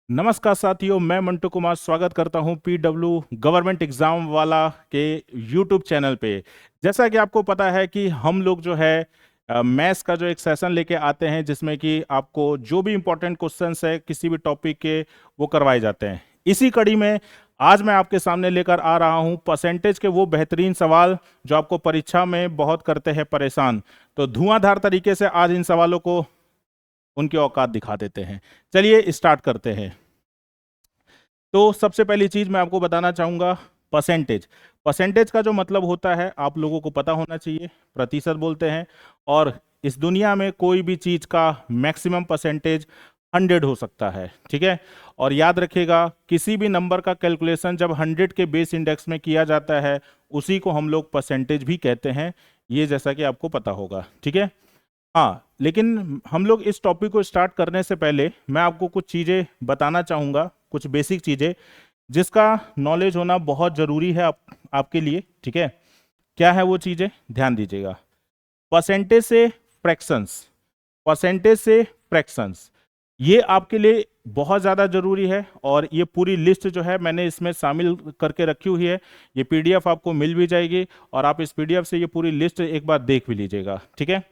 नमस्कार साथियों, मैं मंटू कुमार स्वागत करता हूं पीडब्ल्यू गवर्नमेंट एग्जाम वाला के यूट्यूब चैनल पे। जैसा कि आपको पता है कि हम लोग जो है मैथ्स का जो एक सेशन लेके आते हैं जिसमें कि आपको जो भी इंपॉर्टेंट क्वेश्चंस है किसी भी टॉपिक के वो करवाए जाते हैं। इसी कड़ी में आज मैं आपके सामने लेकर आ रहा हूं परसेंटेज के वो बेहतरीन सवाल जो आपको परीक्षा में बहुत करते हैं परेशान। तो धुआंधार तरीके से आज इन सवालों को उनकी औकात दिखा देते हैं। चलिए स्टार्ट करते हैं। तो सबसे पहली चीज मैं आपको बताना चाहूंगा, परसेंटेज। परसेंटेज का जो मतलब होता है आप लोगों को पता होना चाहिए, प्रतिशत बोलते हैं। और इस दुनिया में कोई भी चीज का मैक्सिमम परसेंटेज 100 हो सकता है, ठीक है। और याद रखिएगा, किसी भी नंबर का कैलकुलेशन जब 100 के बेस इंडेक्स में किया जाता है उसी को हम लोग परसेंटेज भी कहते हैं। ये जैसा कि आपको पता होगा, ठीक है। हाँ, लेकिन हम लोग इस टॉपिक को स्टार्ट करने से पहले मैं आपको कुछ चीज़ें बताना चाहूँगा, कुछ बेसिक चीज़ें जिसका नॉलेज होना बहुत ज़रूरी है आपके लिए, ठीक है। क्या है वो चीज़ें, ध्यान दीजिएगा। परसेंटेज से फ्रैक्शंस, परसेंटेज से फ्रैक्शंस, ये आपके लिए बहुत ज़्यादा ज़रूरी है। और ये पूरी लिस्ट जो है मैंने इसमें शामिल करके रखी हुई है। ये पीडीएफ आपको मिल भी जाएगी और आप इस पीडीएफ से ये पूरी लिस्ट एक बार देख भी लीजिएगा, ठीक है।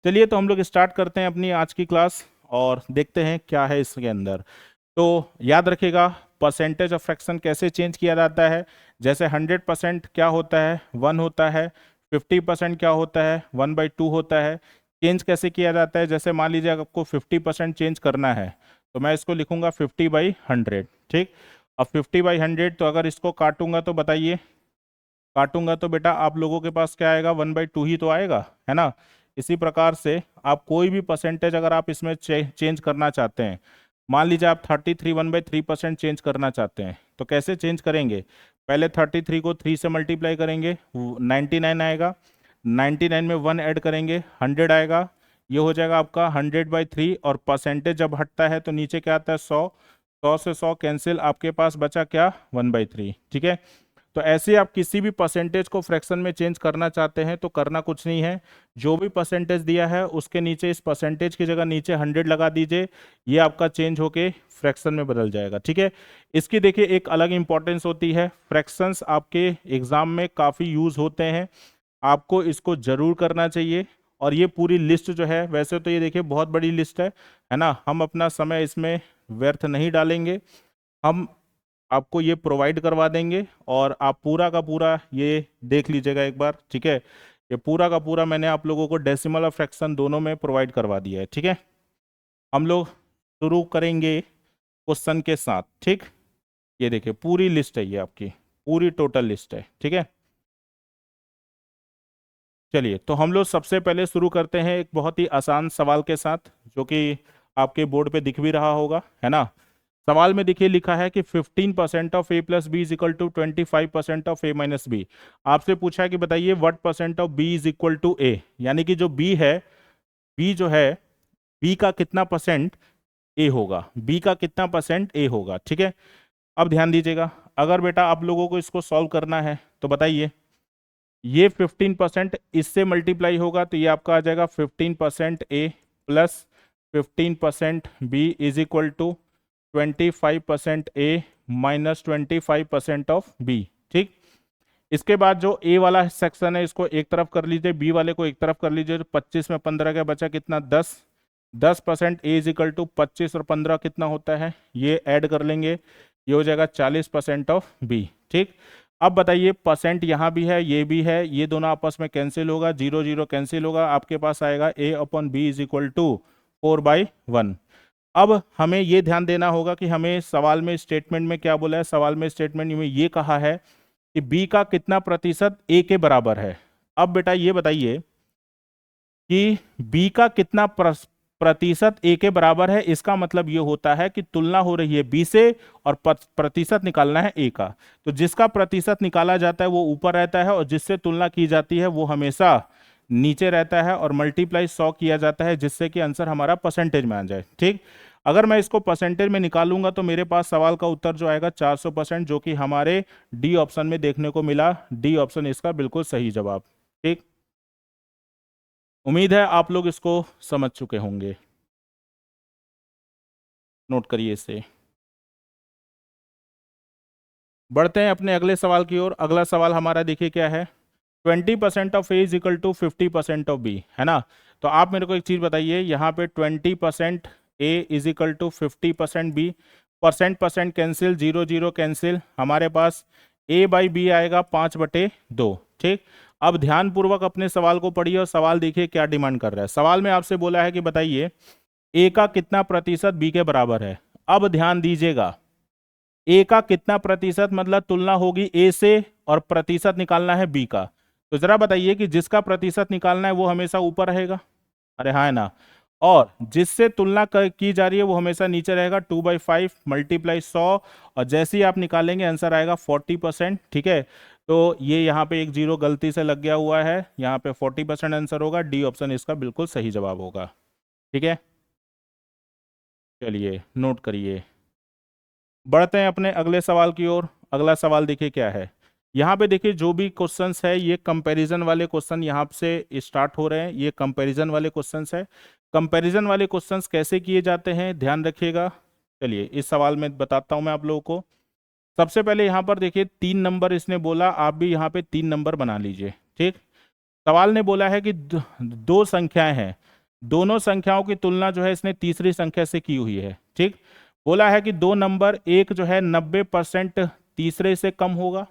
चलिए तो हम लोग स्टार्ट करते हैं अपनी आज की क्लास और देखते हैं क्या है इसके अंदर। तो याद रखिएगा, परसेंटेज ऑफ फ्रैक्शन कैसे चेंज किया जाता है। जैसे 100% क्या होता है, 1 होता है। 50% क्या होता है, 1/2 होता है। चेंज कैसे किया जाता है, जैसे मान लीजिए आपको 50% चेंज करना है तो मैं इसको लिखूंगा 50/100, ठीक। अब 50/100, तो अगर इसको काटूंगा तो बताइए, काटूंगा तो बेटा आप लोगों के पास क्या आएगा, 1/2 ही तो आएगा, है ना। इसी प्रकार से आप कोई भी परसेंटेज अगर आप इसमें चेंज करना चाहते हैं, मान लीजिए आप 33 1/3% चेंज करना चाहते हैं तो कैसे चेंज करेंगे। पहले 33 को 3 से मल्टीप्लाई करेंगे, 99 आएगा। 99 में 1 ऐड करेंगे, 100 आएगा। ये हो जाएगा आपका 100/3। और परसेंटेज जब हटता है तो नीचे क्या आता है, 100। 100 से 100 कैंसिल, आपके पास बचा क्या, 1/3, ठीक है। तो ऐसे आप किसी भी परसेंटेज को फ्रैक्शन में चेंज करना चाहते हैं तो करना कुछ नहीं है, जो भी परसेंटेज दिया है उसके नीचे इस परसेंटेज की जगह नीचे 100 लगा दीजिए। ये आपका चेंज होके फ्रैक्शन में बदल जाएगा, ठीक है। इसकी देखिए एक अलग इंपॉर्टेंस होती है, फ्रैक्शंस आपके एग्जाम में काफ़ी यूज होते हैं, आपको इसको जरूर करना चाहिए। और ये पूरी लिस्ट जो है, वैसे तो ये देखिए बहुत बड़ी लिस्ट है ना, हम अपना समय इसमें व्यर्थ नहीं डालेंगे। हम आपको ये प्रोवाइड करवा देंगे और आप पूरा का पूरा ये देख लीजिएगा एक बार, ठीक है। ये पूरा का पूरा मैंने आप लोगों को डेसिमल और फ्रैक्शन दोनों में प्रोवाइड करवा दिया है, ठीक है। हम लोग शुरू करेंगे क्वेश्चन के साथ, ठीक। ये देखिए पूरी लिस्ट है, ये आपकी पूरी टोटल लिस्ट है, ठीक है। चलिए तो हम लोग सबसे पहले शुरू करते हैं एक बहुत ही आसान सवाल के साथ, जो कि आपके बोर्ड पे दिख भी रहा होगा, है ना। सवाल में देखिए लिखा है कि 15% of A plus B is equal to 25% of A minus B. आपसे पूछा है कि बताइए what percent of B is equal to A, यानी कि जो बी है, बी जो है, बी का कितना परसेंट ए होगा, बी का कितना परसेंट ए होगा, ठीक है। अब ध्यान दीजिएगा, अगर बेटा आप लोगों को इसको सॉल्व करना है तो बताइए, ये 15% इससे मल्टीप्लाई होगा तो ये आपका आ जाएगा 15% A plus 15% B is equal to 25% A minus 25% of B, ठीक। इसके बाद जो ए वाला सेक्शन है इसको एक तरफ कर लीजिए, बी वाले को एक तरफ कर लीजिए। तो 25 में 15 का बचा कितना, 10। 10% ए इज इक्वल टू 25 और 15 कितना होता है, ये ऐड कर लेंगे, ये हो जाएगा 40% ऑफ बी, ठीक। अब बताइए, परसेंट यहाँ भी है, ये भी है, ये दोनों आपस में कैंसिल होगा, 0 0 कैंसिल होगा, आपके पास आएगा A upon B is equal to 4/1। अब हमें ये ध्यान देना होगा कि हमें सवाल में स्टेटमेंट में क्या बोला है, सवाल में स्टेटमेंट में ये कहा है कि बी का कितना प्रतिशत ए के बराबर है। अब बेटा ये बताइए कि बी का कितना प्रतिशत ए के बराबर है, इसका मतलब ये होता है कि तुलना हो रही है बी से और प्रतिशत निकालना है ए का। तो जिसका प्रतिशत निकाला जाता है वो ऊपर रहता है और जिससे तुलना की जाती है वो हमेशा नीचे रहता है, और मल्टीप्लाई 100 किया जाता है जिससे कि आंसर हमारा परसेंटेज में आ जाए, ठीक। अगर मैं इसको परसेंटेज में निकालूंगा तो मेरे पास सवाल का उत्तर जो आएगा 400%, जो कि हमारे डी ऑप्शन में देखने को मिला। डी ऑप्शन इसका बिल्कुल सही जवाब, ठीक। उम्मीद है आप लोग इसको समझ चुके होंगे, नोट करिए इसे। बढ़ते हैं अपने अगले सवाल की ओर। अगला सवाल हमारा देखिए क्या है, 20% of A is equal to 50% of B, है ना। तो आप मेरे को एक चीज बताइए, यहाँ पे 20% A is equal to 50% B, percent percent cancel, zero zero cancel, हमारे पास ए बाई बी आएगा 5/2। ठीक, अब ध्यानपूर्वक अपने सवाल को पढ़िए और सवाल देखिए क्या डिमांड कर रहा है। सवाल में आपसे बोला है कि बताइए ए का कितना प्रतिशत बी के बराबर है। अब ध्यान दीजिएगा, ए का कितना प्रतिशत मतलब तुलना होगी ए से और प्रतिशत निकालना है बी का। तो जरा बताइए कि जिसका प्रतिशत निकालना है वो हमेशा ऊपर रहेगा, अरे हाँ है ना, और जिससे तुलना की जा रही है वो हमेशा नीचे रहेगा। 2/5 मल्टीप्लाई 100, और जैसे ही आप निकालेंगे आंसर आएगा 40%। ठीक है, तो ये यहाँ पे एक जीरो गलती से लग गया हुआ है, यहाँ पे 40% आंसर होगा, डी ऑप्शन इसका बिल्कुल सही जवाब होगा। ठीक है, चलिए नोट करिए। बढ़ते हैं अपने अगले सवाल की ओर। अगला सवाल देखिए क्या है, यहाँ पे देखिए जो भी क्वेश्चंस है ये कंपैरिजन वाले क्वेश्चन यहाँ से स्टार्ट हो रहे हैं, ये कंपैरिजन वाले क्वेश्चंस है। कंपैरिजन वाले क्वेश्चंस कैसे किए जाते हैं ध्यान रखिएगा। चलिए इस सवाल में बताता हूँ मैं आप लोगों को। सबसे पहले यहाँ पर देखिए 3 नंबर इसने बोला, आप भी यहाँ पे 3 नंबर बना लीजिए। ठीक, सवाल ने बोला है कि दो संख्याएं हैं, दोनों संख्याओं की तुलना जो है इसने तीसरी संख्या से की हुई है। ठीक, बोला है कि दो नंबर, एक जो है 90% तीसरे से कम होगा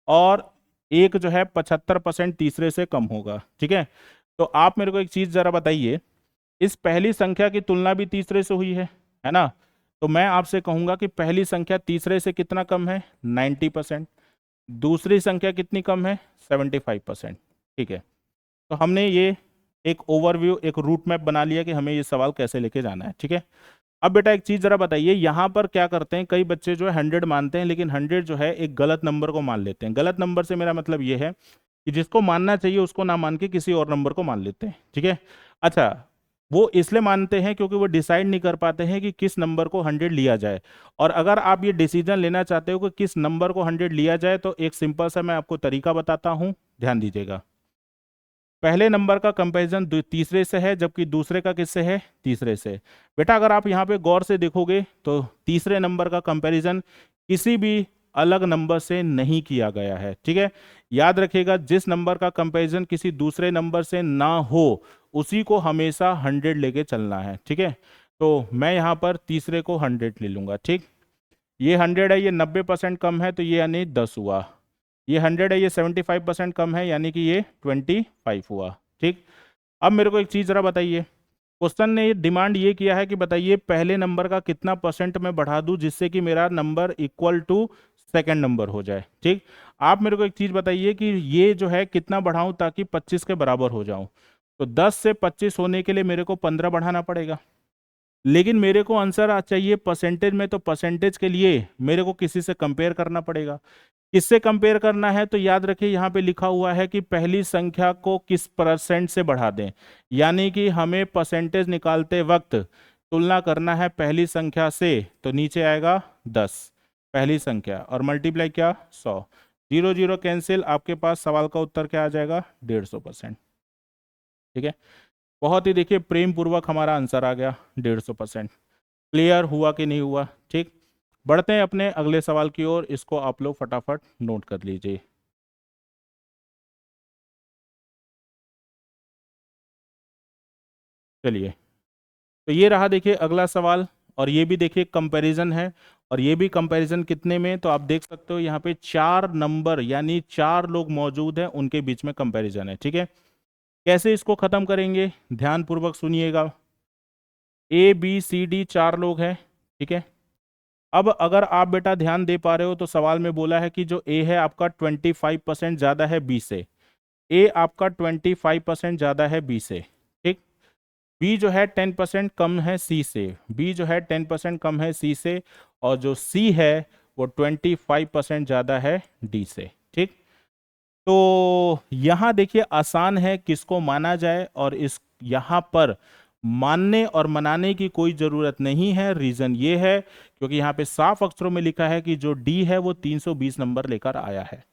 और एक जो है 75% तीसरे से कम होगा। ठीक है, तो आप मेरे को एक चीज जरा बताइए, इस पहली संख्या की तुलना भी तीसरे से हुई है ना। तो मैं आपसे कहूंगा कि पहली संख्या तीसरे से कितना कम है, 90%। दूसरी संख्या कितनी कम है, 75%। ठीक है, तो हमने ये एक ओवरव्यू, एक रूट मैप बना लिया कि हमें ये सवाल कैसे लेके जाना है। ठीक है, अब बेटा एक चीज जरा बताइए, यहाँ पर क्या करते हैं, कई बच्चे जो है 100 मानते हैं, लेकिन 100 जो है एक गलत नंबर को मान लेते हैं। गलत नंबर से मेरा मतलब ये है कि जिसको मानना चाहिए उसको ना मान के किसी और नंबर को मान लेते हैं। ठीक है, अच्छा, वो इसलिए मानते हैं क्योंकि वो डिसाइड नहीं कर पाते हैं कि किस नंबर को 100 लिया जाए। और अगर आप ये डिसीजन लेना चाहते हो कि किस नंबर को 100 लिया जाए, तो एक सिंपल सा मैं आपको तरीका बताता हूँ, ध्यान दीजिएगा। पहले नंबर का कंपैरिजन तीसरे से है, जबकि दूसरे का किससे है, तीसरे से। बेटा अगर आप यहाँ पे गौर से देखोगे तो तीसरे नंबर का कंपैरिजन किसी भी अलग नंबर से नहीं किया गया है। ठीक है, याद रखिएगा, जिस नंबर का कंपैरिजन किसी दूसरे नंबर से ना हो उसी को हमेशा 100 लेके चलना है। ठीक है, तो मैं यहाँ पर तीसरे को 100 ले लूंगा। ठीक, ये 100 है, ये 90% कम है, तो ये यानी 10 हुआ। ये 100 है, ये 75% कम है, यानी कि ये 25 हुआ। ठीक, अब मेरे को एक चीज़ ज़रा बताइए, क्वेश्चन ने डिमांड ये किया है कि बताइए पहले नंबर का कितना परसेंट मैं बढ़ा दूं जिससे कि मेरा number equal to second number हो जाए। ठीक, आप मेरे को एक चीज़ बताइए कि ये जो है कितना बढ़ाऊं ताकि 25 के बराबर हो जाऊं। तो 10 से 25 होने के लिए मेरे को 15 बढ़ाना पड़ेगा, लेकिन मेरे को आंसर चाहिए परसेंटेज में, तो परसेंटेज के लिए मेरे को किसी से कंपेयर करना पड़ेगा। किससे कंपेयर करना है, तो याद रखिए यहाँ पे लिखा हुआ है कि पहली संख्या को किस परसेंट से बढ़ा दें, यानी कि हमें परसेंटेज निकालते वक्त तुलना करना है पहली संख्या से, तो नीचे आएगा 10 पहली संख्या और मल्टीप्लाई क्या, 100, जीरो जीरो कैंसिल, आपके पास सवाल का उत्तर क्या आ जाएगा, 150%। ठीक है, बहुत ही देखिए प्रेम पूर्वक हमारा आंसर आ गया 150%। क्लियर हुआ कि नहीं हुआ। ठीक, बढ़ते हैं अपने अगले सवाल की ओर, इसको आप लोग फटाफट नोट कर लीजिए। चलिए, तो ये रहा देखिए अगला सवाल, और ये भी देखिए कंपैरिजन है, और ये भी कंपैरिजन कितने में, तो आप देख सकते हो यहाँ पे 4 नंबर यानी 4 लोग मौजूद हैं, उनके बीच में कंपैरिजन है। ठीक है, कैसे इसको खत्म करेंगे ध्यान पूर्वक सुनिएगा। ए बी सी डी 4 लोग हैं। ठीक है, अब अगर आप बेटा ध्यान दे पा रहे हो तो सवाल में बोला है कि जो ए है आपका 25% ज्यादा है बी से, ए आपका 25% ज्यादा है बी से। ठीक, बी जो है 10% कम है सी से, बी जो है 10% कम है सी से, और जो सी है वो 25% ज्यादा है डी से। ठीक, तो यहां देखिए आसान है किसको माना जाए, और इस यहां पर मानने और मनाने की कोई जरूरत नहीं है। रीजन ये है क्योंकि यहाँ पे साफ अक्षरों में लिखा है कि जो डी है वो 320 नंबर लेकर आया है।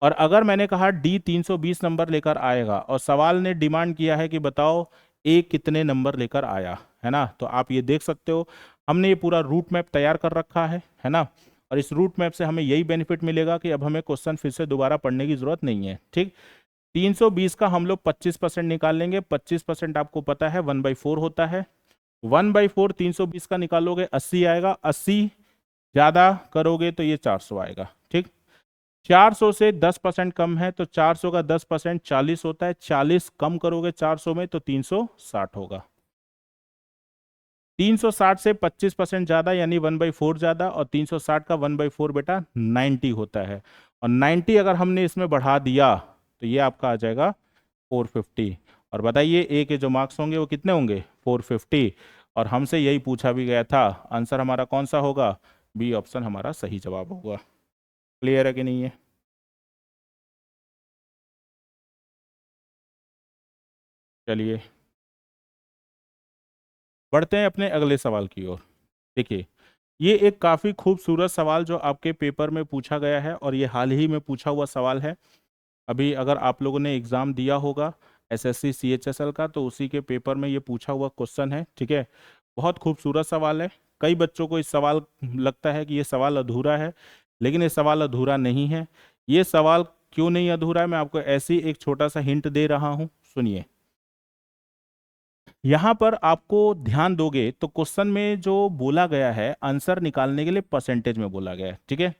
और अगर मैंने कहा डी 320 नंबर लेकर आएगा और सवाल ने डिमांड किया है कि बताओ ए कितने नंबर लेकर आया, है ना, तो आप ये देख सकते हो हमने ये पूरा रूट मैप तैयार कर रखा है ना। और इस रूट मैप से हमें यही बेनिफिट मिलेगा कि अब हमें क्वेश्चन फिर से दोबारा पढ़ने की जरूरत नहीं है। ठीक, 320 का हम लोग 25% निकाल लेंगे। 25% आपको पता है 1/4 होता है। 1/4 320 का निकालोगे 80 आएगा। 80 ज्यादा करोगे तो ये 400 आएगा। ठीक, 400 से 10% कम है तो 400 का 10% 40 होता है। 40 कम करोगे 400 में तो 360 होगा। 360 से 25% ज्यादा यानी 1/4 ज्यादा, और 360 का 1/4 बेटा 90 होता है। और 90 अगर हमने इसमें बढ़ा दिया तो ये आपका आ जाएगा 450। और बताइए ए के जो मार्क्स होंगे वो कितने होंगे? 450। और हमसे यही पूछा भी गया था। आंसर हमारा कौन सा होगा? बी ऑप्शन हमारा सही जवाब होगा। क्लियर है कि नहीं है? चलिए बढ़ते हैं अपने अगले सवाल की ओर। देखिए, ये एक काफ़ी खूबसूरत सवाल जो आपके पेपर में पूछा गया है, और ये हाल ही में पूछा हुआ सवाल है। अभी अगर आप लोगों ने एग्ज़ाम दिया होगा एसएससी सीएचएसएल का, तो उसी के पेपर में ये पूछा हुआ क्वेश्चन है। ठीक है, बहुत खूबसूरत सवाल है। कई बच्चों को इस सवाल लगता है कि ये सवाल अधूरा है, लेकिन ये सवाल अधूरा नहीं है। ये सवाल क्यों नहीं अधूरा है, मैं आपको ऐसी एक छोटा सा हिंट दे रहा हूँ, सुनिए। यहाँ पर आपको ध्यान दोगे तो क्वेश्चन में जो बोला गया है आंसर निकालने के लिए परसेंटेज में बोला गया है। ठीक है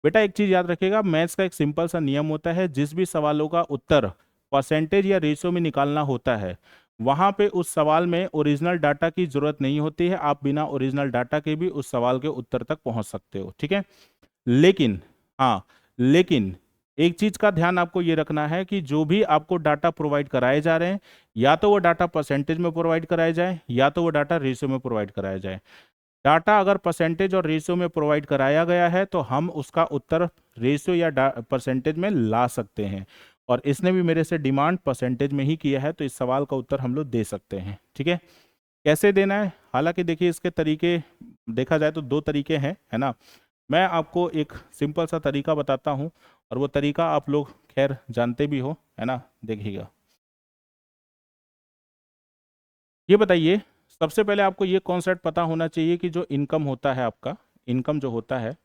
बेटा, एक चीज याद रखिएगा, मैथ्स का एक सिंपल सा नियम होता है, जिस भी सवालों का उत्तर परसेंटेज या रेशियो में निकालना होता है, वहां पे उस सवाल में ओरिजिनल डाटा की जरूरत नहीं होती है। आप बिना ओरिजिनल डाटा के भी उस सवाल के उत्तर तक पहुंच सकते हो। ठीक है, लेकिन हाँ, लेकिन एक चीज का ध्यान आपको ये रखना है कि जो भी आपको डाटा प्रोवाइड कराए जा रहे हैं, या तो वो डाटा परसेंटेज में प्रोवाइड कराया जाए या तो वो डाटा रेशियो में प्रोवाइड कराया जाए। डाटा अगर परसेंटेज और रेशियो में प्रोवाइड कराया गया है तो हम उसका उत्तर रेशियो या परसेंटेज में ला सकते हैं, और इसने भी मेरे से डिमांड परसेंटेज में ही किया है, तो इस सवाल का उत्तर हम लोग दे सकते हैं। ठीक है, कैसे देना है? हालांकि देखिए, इसके तरीके देखा जाए तो दो तरीके हैं, है ना। मैं आपको एक सिंपल सा तरीका बताता हूं, और वो तरीका आप लोग खैर जानते भी हो, है ना। देखिएगा, ये बताइए, सबसे पहले आपको ये कॉन्सेप्ट पता होना चाहिए कि जो इनकम होता है आपका, इनकम जो होता है,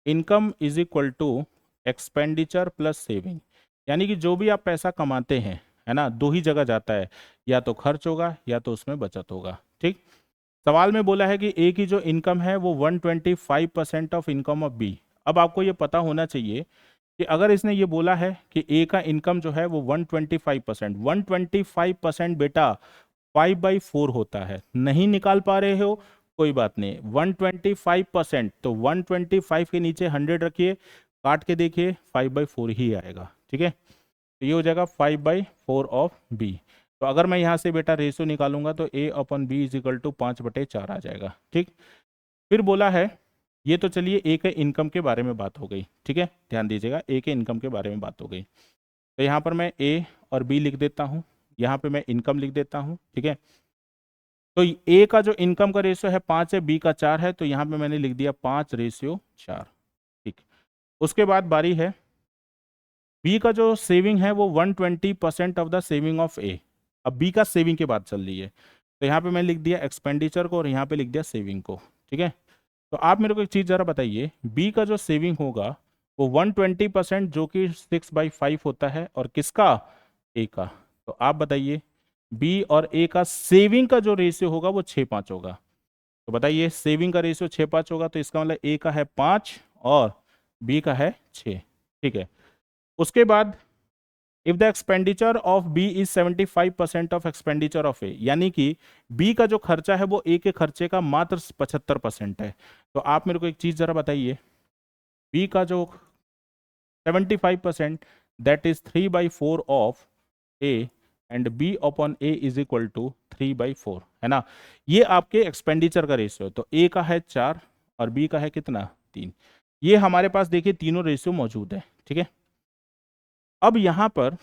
income is equal to expenditure plus saving. यानी कि जो भी आप पैसा कमाते हैं, है ना, दो ही जगह जाता है, या तो खर्च होगा या तो उसमें बचत होगा। ठीक, सवाल में बोला है कि ए की जो इनकम है वो 125% ऑफ इनकम ऑफ बी। अब आपको ये पता होना चाहिए कि अगर इसने ये बोला है कि ए का इनकम जो है वो 125%, 125% बेटा 5/4 होता है। नहीं निकाल पा रहे हो, कोई बात नहीं, 125% तो 125 के नीचे 100 रखिए, काट के देखिए 5/4 ही आएगा। ठीक है, तो ये हो जाएगा 5/4 ऑफ बी। तो अगर मैं यहाँ से बेटा रेशियो निकालूंगा तो ए अपन बी इज इक्वल टू 5/4 आ जाएगा। ठीक, फिर बोला है, ये तो चलिए ए के इनकम के बारे में बात हो गई। ठीक है, ध्यान दीजिएगा, ए के इनकम के बारे में बात हो गई। तो यहाँ पर मैं ए और बी लिख देता हूँ, यहाँ पे मैं इनकम लिख देता हूँ। ठीक है, तो ए का जो इनकम का रेशियो है 5 है, बी का 4 है, तो यहाँ पे मैंने लिख दिया 5/4। ठीक, उसके बाद बारी है बी का जो सेविंग है वो 120% ऑफ द सेविंग ऑफ ए। अब बी का सेविंग की बात चल रही है, तो यहाँ पे मैं लिख दिया एक्सपेंडिचर को और यहाँ पे लिख दिया सेविंग को। ठीक है, तो आप मेरे को एक चीज़ ज़रा बताइए, बी का जो सेविंग होगा वो 120% जो कि 6/5 होता है, और किसका? ए का। तो आप बताइए, बी और ए का सेविंग का जो रेशियो होगा वो 6/5 होगा। तो बताइए, सेविंग का रेशियो 6/5 होगा, तो इसका मतलब ए का है 5 और बी का है 6। ठीक है, उसके बाद if the expenditure of B is 75% of expenditure of A, यानी कि बी का जो खर्चा है वो ए के खर्चे का मात्र 75% है। तो आप मेरे को एक चीज जरा बताइए, बी का जो 75% that is 3/4 of A, and B upon A is equal to 3/4, है ना। ये आपके एक्सपेंडिचर का रेशियो है। तो ए का है 4 और बी का है कितना? 3। ये हमारे पास देखिए तीनों रेशियो मौजूद है। ठीक है, अब यहाँ पर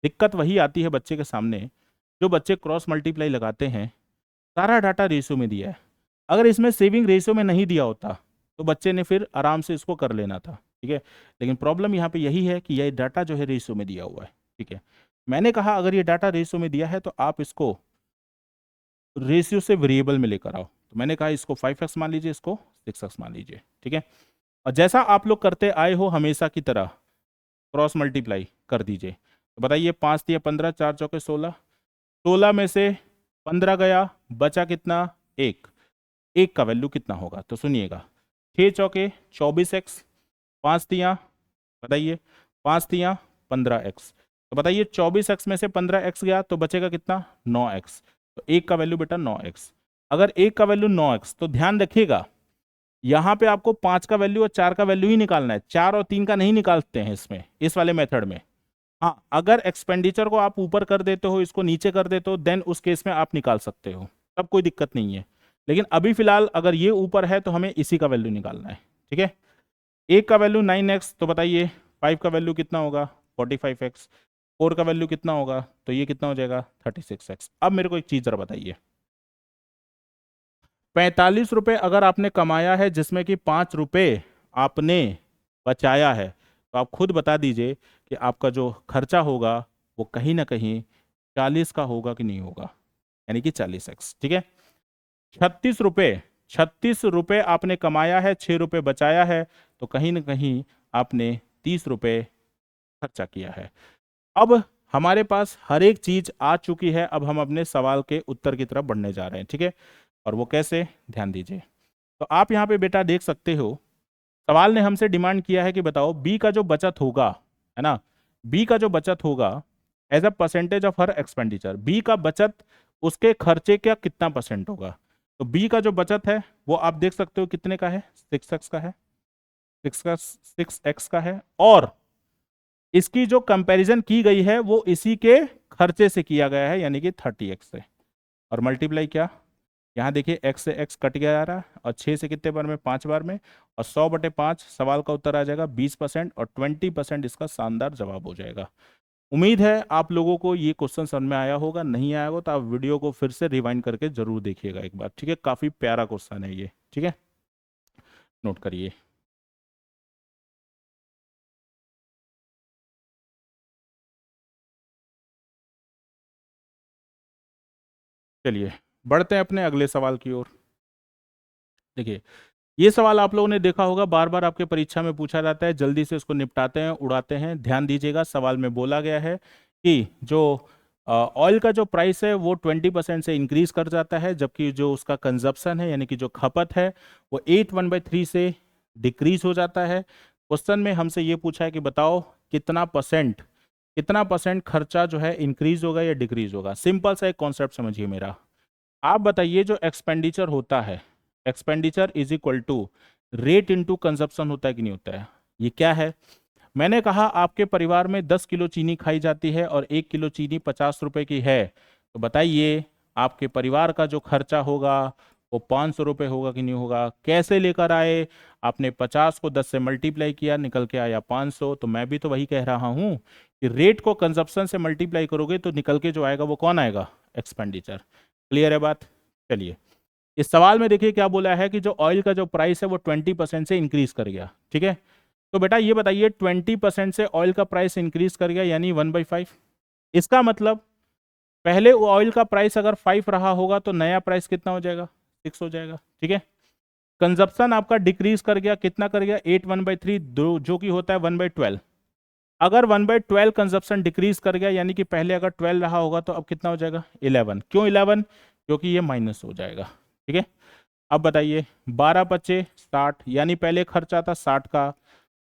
दिक्कत वही आती है बच्चे के सामने, जो बच्चे क्रॉस मल्टीप्लाई लगाते हैं, सारा डाटा रेशियो में दिया है। अगर इसमें सेविंग रेशियो में नहीं दिया होता तो बच्चे ने फिर आराम से इसको कर लेना था। ठीक है, लेकिन प्रॉब्लम यहाँ पे यही है कि यह डाटा जो है रेशियो में दिया हुआ है। ठीक है, मैंने कहा अगर ये डाटा रेशियो में दिया है तो आप इसको रेशियो से वेरिएबल में लेकर आओ। तो तो मैंने कहा इसको 5x मान लीजिए, इसको 6x मान लीजिए, ठीक है। और जैसा आप लोग करते आए हो हमेशा की तरह क्रॉस मल्टीप्लाई कर दीजिए। तो बताइए 5 दिया 15, 4 चौके 16, 16 में से 15 गया, बचा कितना? 1। 1 का वैल्यू कितना होगा? तो सुनिएगा, 6 चौके 24x, 5 तियाँ, बताइए 5 तियाँ 15x। तो बताइए 24x में से 15x गया तो बचेगा कितना? 9x। तो 1 का वैल्यू बेटा 9x। अगर 1 का वैल्यू 9x, तो ध्यान रखिएगा यहां पे आपको 5 का वैल्यू और 4 का वैल्यू ही निकालना है, 4 और 3 का नहीं निकालते हैं इसमें, इस वाले मेथड में। हाँ, अगर एक्सपेंडिचर को आप ऊपर कर देते हो, इसको नीचे कर देते हो, देन उस केस में आप निकाल सकते हो, तब कोई दिक्कत नहीं है। लेकिन अभी फिलहाल अगर ये ऊपर है तो हमें इसी का वैल्यू निकालना है, ठीक है। 1 का वैल्यू 9x, तो बताइए 5 का वैल्यू कितना होगा? 45x। 4 का वैल्यू कितना होगा? तो ये कितना हो जाएगा? 36x। अब मेरे को एक चीज जरा बताइए, 45 रुपये अगर आपने कमाया है जिसमें कि 5 रुपये आपने बचाया है, तो आप खुद बता दीजिए कि आपका जो खर्चा होगा वो कहीं ना कहीं 40 का होगा कि नहीं होगा, यानी कि 40x, ठीक है। 36 रुपये आपने कमाया है, 6 रुपये बचाया है, तो कहीं ना कहीं आपने 30 रुपये खर्चा किया है। अब हमारे पास हर एक चीज आ चुकी है, अब हम अपने सवाल के उत्तर की तरफ बढ़ने जा रहे हैं, ठीक है। और वो कैसे, ध्यान दीजिए। तो आप यहाँ पे बेटा देख सकते हो, सवाल ने हमसे डिमांड किया है कि बताओ बी का जो बचत होगा, है ना, बी का जो बचत होगा एज अ परसेंटेज ऑफ हर एक्सपेंडिचर, बी का बचत उसके खर्चे का कितना परसेंट होगा। तो बी का जो बचत है वो आप देख सकते हो कितने का है? 6x का है, 6x का है, और इसकी जो कंपैरिजन की गई है वो इसी के खर्चे से किया गया है, यानी कि 30x से। और मल्टीप्लाई क्या, यहाँ देखिए x से x कट गया जा रहा है, और 6 से कितने बार में? 5 बार में, और 100/5 सवाल का उत्तर आ जाएगा 20%, और 20% इसका शानदार जवाब हो जाएगा। उम्मीद है आप लोगों को ये क्वेश्चन समझ में आया होगा, नहीं आया होगा तो आप वीडियो को फिर से रिवाइंड करके जरूर देखिएगा एक बार, ठीक है। काफी प्यारा क्वेश्चन है ये, ठीक है, नोट करिए। चलिए बढ़ते हैं अपने अगले सवाल की ओर। देखिए ये सवाल आप लोगों ने देखा होगा, बार बार आपके परीक्षा में पूछा जाता है, जल्दी से इसको निपटाते हैं, उड़ाते हैं। ध्यान दीजिएगा, सवाल में बोला गया है कि जो ऑयल का जो प्राइस है वो 20% से इंक्रीज कर जाता है, जबकि जो उसका कंजप्शन है यानी कि जो खपत है वो 8/3 से डिक्रीज हो जाता है। क्वेश्चन में हमसे ये पूछा है कि बताओ कितना परसेंट खर्चा जो है इंक्रीज होगा या डिक्रीज होगा। सिंपल सा एक कॉन्सेप्ट समझिए मेरा, आप बताइए जो एक्सपेंडिचर होता है, expenditure is equal to rate into consumption होता है कि नहीं होता है। ये क्या है? मैंने कहा आपके परिवार में 10 किलो चीनी खाई जाती है और 1 किलो चीनी 50 रुपए की है, तो बताइए आपके परिवार का जो खर्चा होगा वो 500 रुपये होगा कि नहीं होगा। कैसे लेकर आए? आपने 50 को 10 से मल्टीप्लाई किया, निकल के आया 500। तो मैं भी तो वही कह रहा हूं कि रेट को कंजप्शन से मल्टीप्लाई करोगे तो निकल के जो आएगा वो कौन आएगा? एक्सपेंडिचर। क्लियर है बात? चलिए इस सवाल में देखिए क्या बोला है कि जो ऑयल का जो प्राइस है वो 20% से इंक्रीज कर गया, ठीक है। तो बेटा ये बताइए 20% से ऑयल का प्राइस इंक्रीज कर गया यानी 1/5। इसका मतलब पहले ऑयल का प्राइस अगर 5 रहा होगा तो नया प्राइस कितना हो जाएगा? 6 हो जाएगा, ठीक है। कंजप्शन आपका डिक्रीज कर गया, कितना कर गया? 8 1/3, जो कि होता है 1/12। अगर 1/12 कंजप्शन डिक्रीज कर गया यानी कि पहले अगर 12 रहा होगा तो अब कितना हो जाएगा? 11। क्यों 11? क्योंकि ये माइनस हो जाएगा, ठीक है। अब बताइए 12×5 = 60, यानी पहले खर्चा था 60 का,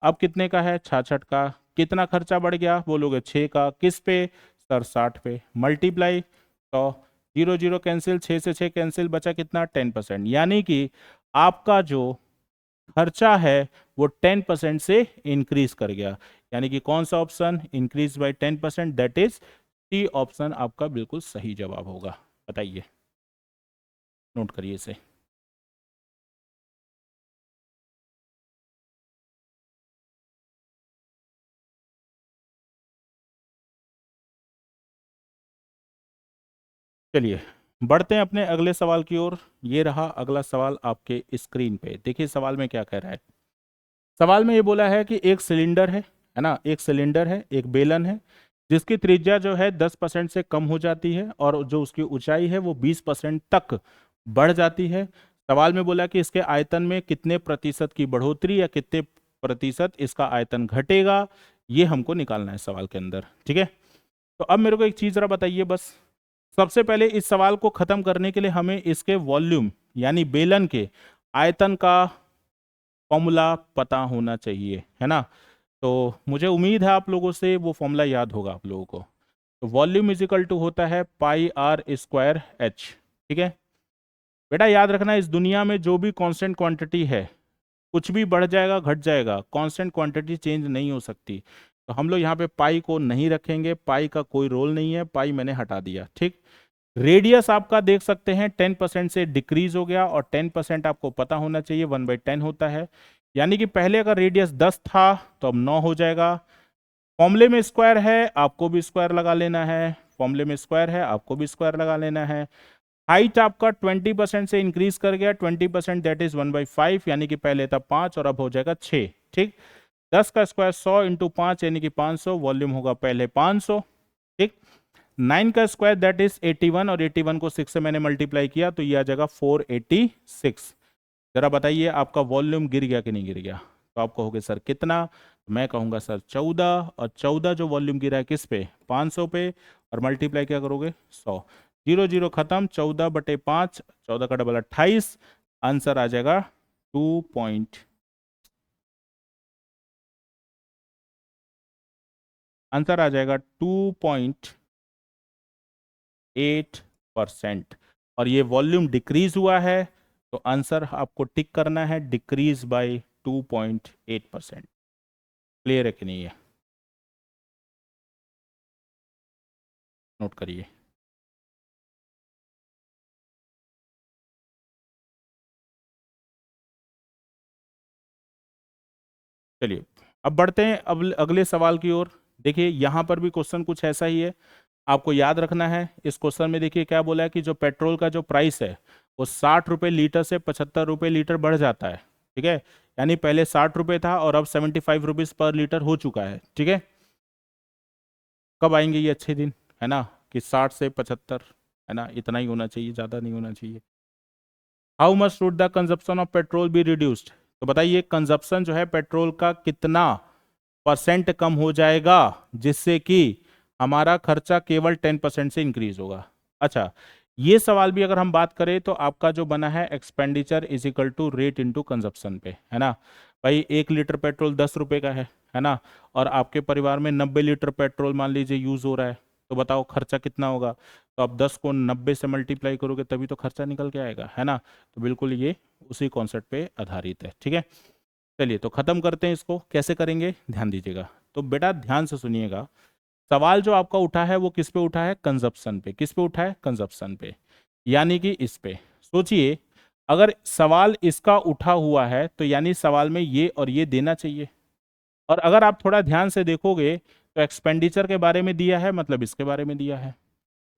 अब कितने का है? 66 का। कितना खर्चा बढ़ गया? बोलोगे 6 का। किस पे सर? 60 पे। मल्टीप्लाई, तो 0 0 कैंसिल, 6 से 6 कैंसिल, बचा कितना? 10%। यानी कि आपका जो खर्चा है वो 10% से इंक्रीज कर गया, यानी कि कौन सा option? Increase by 10%, that is C option आपका बिल्कुल सही जवाब होगा। बताइए, नोट करिए इसे। चलिए बढ़ते हैं अपने अगले सवाल की ओर। ये रहा अगला सवाल आपके स्क्रीन पे। देखिए सवाल में क्या कह रहा है। सवाल में ये बोला है कि एक सिलेंडर है ना, एक सिलेंडर है, एक बेलन है, जिसकी त्रिज्या जो है 10% से कम हो जाती है और जो उसकी ऊंचाई है वो 20% तक बढ़ जाती है। सवाल में बोला कि इसके आयतन में कितने प्रतिशत की बढ़ोतरी या कितने प्रतिशत इसका आयतन घटेगा, ये हमको निकालना है सवाल के अंदर। ठीक है, तो अब मेरे को एक चीज जरा बताइए बस। सबसे पहले इस सवाल को खत्म करने के लिए हमें इसके वॉल्यूम यानी बेलन के आयतन का फॉर्मूला पता होना चाहिए, है ना। तो मुझे उम्मीद है आप लोगों से वो फॉर्मूला याद होगा आप लोगों को। तो वॉल्यूम इज इक्वल टू होता है पाई आर स्क्वायर एच। ठीक है बेटा, याद रखना इस दुनिया में जो भी कांस्टेंट क्वांटिटी है, कुछ भी बढ़ जाएगा घट जाएगा, कांस्टेंट क्वांटिटी चेंज नहीं हो सकती। तो हम लोग यहाँ पे पाई को नहीं रखेंगे, पाई का कोई रोल नहीं है, पाई मैंने हटा दिया। ठीक, रेडियस आपका देख सकते हैं 10% से डिक्रीज हो गया, और 10% आपको पता होना चाहिए 1/10 होता है। यानी कि पहले अगर रेडियस 10 था तो अब 9 हो जाएगा। फॉर्मूले में स्क्वायर है, आपको भी स्क्वायर लगा लेना है। फॉर्मूले में स्क्वायर है, आपको भी स्क्वायर लगा लेना है। हाइट आपका 20% से इंक्रीज कर गया, 20% दैट इज 1/5, यानी कि पहले था 5 और अब हो जाएगा 6। ठीक, 10 का स्क्वायर 100 इंटू 5 यानी कि 500, वॉल्यूम होगा पहले 500। ठीक, 9 का स्क्वायर दैट इज 81, और 81 को 6 से मैंने मल्टीप्लाई किया तो ये आ जाएगा 486। जरा बताइए आपका वॉल्यूम गिर गया कि नहीं गिर गया। तो आप कहोगे सर कितना, तो मैं कहूंगा सर 14, और 14 जो वॉल्यूम गिरा है किस पे, 500 पे, और मल्टीप्लाई क्या करोगे 100। 0 0 खत्म, 14/5, 14 का डबल 28, आंसर आ जाएगा 2 पॉइंट, आंसर आ जाएगा 2.8%। और ये वॉल्यूम डिक्रीज हुआ है, तो आंसर आपको टिक करना है डिक्रीज बाय 2.8%। क्लियर है कि नहीं है, नोट करिए। चलिए अब बढ़ते हैं अब अगले सवाल की ओर। देखिए यहाँ पर भी क्वेश्चन कुछ ऐसा ही है, आपको याद रखना है। इस क्वेश्चन में देखिए क्या बोला है कि जो पेट्रोल का जो प्राइस है वो 60 रुपये लीटर से 75 रुपये लीटर बढ़ जाता है। ठीक है, यानी पहले 60 रुपये था और अब 75 रुपीज़ पर लीटर हो चुका है। ठीक है, कब आएंगे ये अच्छे दिन, है ना, कि 60 से 75, है ना, इतना ही होना चाहिए, ज़्यादा नहीं होना चाहिए। How much should the consumption of petrol be reduced. तो बताइए कंजप्शन जो है पेट्रोल का कितना परसेंट कम हो जाएगा जिससे कि हमारा खर्चा केवल 10% से इंक्रीज होगा। अच्छा, ये सवाल भी अगर हम बात करें तो आपका जो बना है expenditure is equal to rate into consumption पे, है ना। भाई 1 लीटर पेट्रोल 10 रुपए का है ना, और आपके परिवार में 90 लीटर पेट्रोल मान लीजिए यूज हो रहा है, तो बताओ खर्चा कितना होगा। तो आप 10 को 90 से मल्टीप्लाई करोगे तभी तो खर्चा निकल के आएगा, है ना। तो बिल्कुल ये उसी कॉन्सेप्ट पे आधारित है। ठीक है, चलिए तो खत्म करते हैं इसको, कैसे करेंगे ध्यान दीजिएगा। तो बेटा ध्यान से सुनिएगा, सवाल जो आपका उठा है वो किस पे उठा है, कंजप्शन पे। किस पे उठा है, कंजप्शन पे, यानी कि इस पे। सोचिए अगर सवाल इसका उठा हुआ है तो यानी सवाल में ये और ये देना चाहिए। और अगर आप थोड़ा ध्यान से देखोगे तो एक्सपेंडिचर के बारे में दिया है, मतलब इसके बारे में दिया है।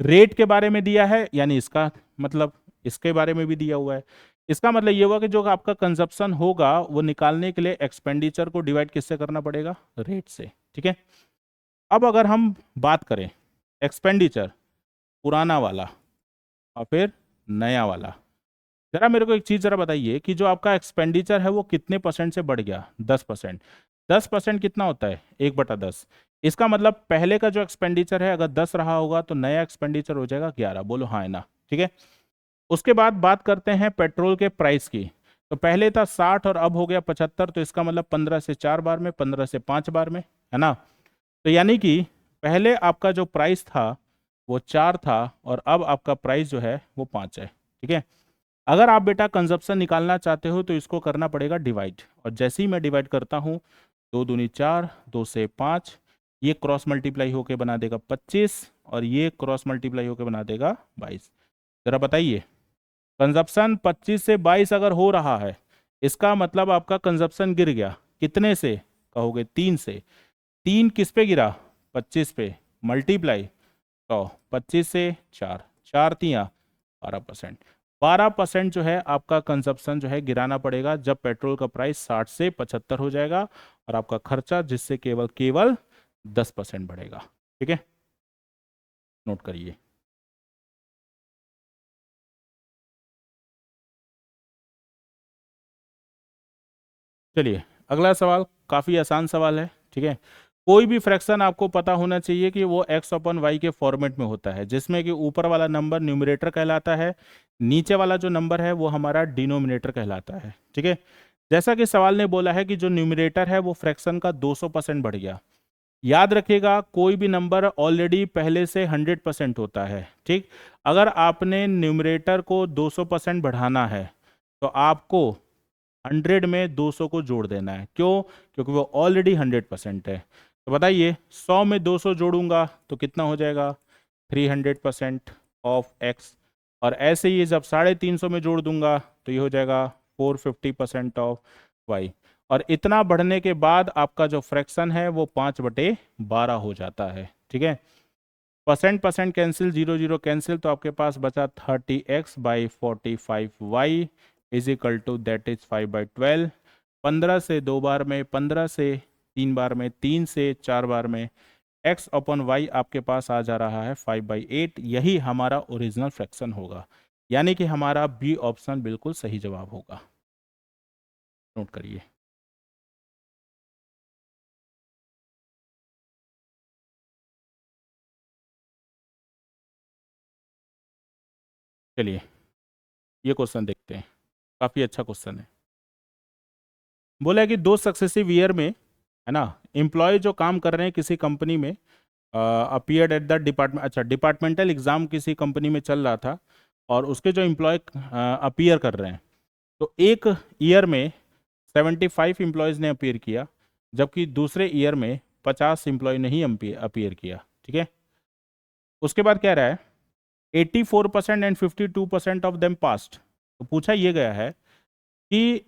रेट के बारे में दिया है, यानी इसका मतलब इसके बारे में भी दिया हुआ है। इसका मतलब ये हुआ कि जो आपका कंजप्शन होगा वो निकालने के लिए एक्सपेंडिचर को डिवाइड किससे करना पड़ेगा, रेट से। ठीक है, अब अगर हम बात करें एक्सपेंडिचर पुराना वाला और फिर नया वाला, जरा मेरे को एक चीज जरा बताइए कि जो आपका एक्सपेंडिचर है वो कितने परसेंट से बढ़ गया, 10%। 10% कितना होता है, 1/10। इसका मतलब पहले का जो एक्सपेंडिचर है अगर 10 रहा होगा तो नया एक्सपेंडिचर हो जाएगा 11। बोलो हाँ है ना। ठीक है, उसके बाद बात करते हैं पेट्रोल के प्राइस की। तो पहले था 60 और अब हो गया 75, तो इसका मतलब 15 से 4 बार में, 15 से 5 बार में, है ना। तो यानी कि पहले आपका जो प्राइस था वो 4 था और अब आपका प्राइस जो है वो 5 है। ठीक है, अगर आप बेटा कंजप्शन निकालना चाहते हो तो इसको करना पड़ेगा डिवाइड, और जैसे ही मैं डिवाइड करता हूँ 2 दूनी 4, 2 से 5, ये क्रॉस मल्टीप्लाई होके बना देगा 25, और ये क्रॉस मल्टीप्लाई होके बना देगा 22। जरा बताइए कंजप्शन 25 से 22 अगर हो रहा है, इसका मतलब आपका कंजप्शन गिर गया कितने से, कहोगे 3 से। 3 किस पे गिरा, 25 पे, मल्टीप्लाई तो 25 से 4, 4 तियाँ 12%। 12% जो है आपका कंजप्शन जो है गिराना पड़ेगा जब पेट्रोल का प्राइस 60 से 75 हो जाएगा, और आपका खर्चा जिससे केवल केवल 10% बढ़ेगा। ठीक है, नोट करिए। चलिए अगला सवाल काफ़ी आसान सवाल है, ठीक है। कोई भी फ्रैक्शन आपको पता होना चाहिए कि वो एक्स अपन वाई के फॉर्मेट में होता है, जिसमें कि ऊपर वाला नंबर न्यूमरेटर कहलाता है, नीचे वाला जो नंबर है वो हमारा डिनोमिनेटर कहलाता है, ठीक है। जैसा कि सवाल ने बोला है कि जो न्यूमरेटर है वो फ्रैक्शन का 200% बढ़ गया। याद रखिएगा कोई भी नंबर ऑलरेडी पहले से 100% होता है, ठीक। अगर आपने न्यूमरेटर को 200% बढ़ाना है तो आपको 100 में 200 को जोड़ देना है। क्यों? क्योंकि वो ऑलरेडी 100% है। तो बताइए 100 में 200 जोड़ूंगा तो कितना हो जाएगा? 300% ऑफ एक्स। और ऐसे ही जब 350 में जोड़ दूंगा तो ये हो जाएगा 450% ऑफ वाई। और इतना बढ़ने के बाद आपका जो फ्रैक्शन है वो 5/12 हो जाता है, ठीक है। परसेंट परसेंट कैंसिल, 0 0 कैंसिल, तो आपके पास बचा 30x/45y is equal to that is 5/12। 15 से 2 बार में, 15 से 3 बार में, 3 से 4 बार में x अपॉन वाई आपके पास आ जा रहा है 5/8। यही हमारा ओरिजिनल फ्रैक्शन होगा, यानी कि हमारा बी ऑप्शन बिल्कुल सही जवाब होगा। नोट करिए। चलिए ये क्वेश्चन देखते हैं, काफ़ी अच्छा क्वेश्चन है। बोला है कि 2 सक्सेसिव ईयर में, है ना, एम्प्लॉय जो काम कर रहे हैं किसी कंपनी में, अपीयर्ड एट द डिपार्टमेंट, अच्छा डिपार्टमेंटल एग्जाम किसी कंपनी में चल रहा था और उसके जो एम्प्लॉय अपीयर कर रहे हैं, तो एक ईयर में 75 एम्प्लॉयज़ ने अपीयर किया, जबकि दूसरे ईयर में 50 एम्प्लॉय नहीं अपीयर किया, ठीक है। उसके बाद कह रहा है 84% एंड 52% ऑफ देम पास्ड। तो पूछा ये गया है कि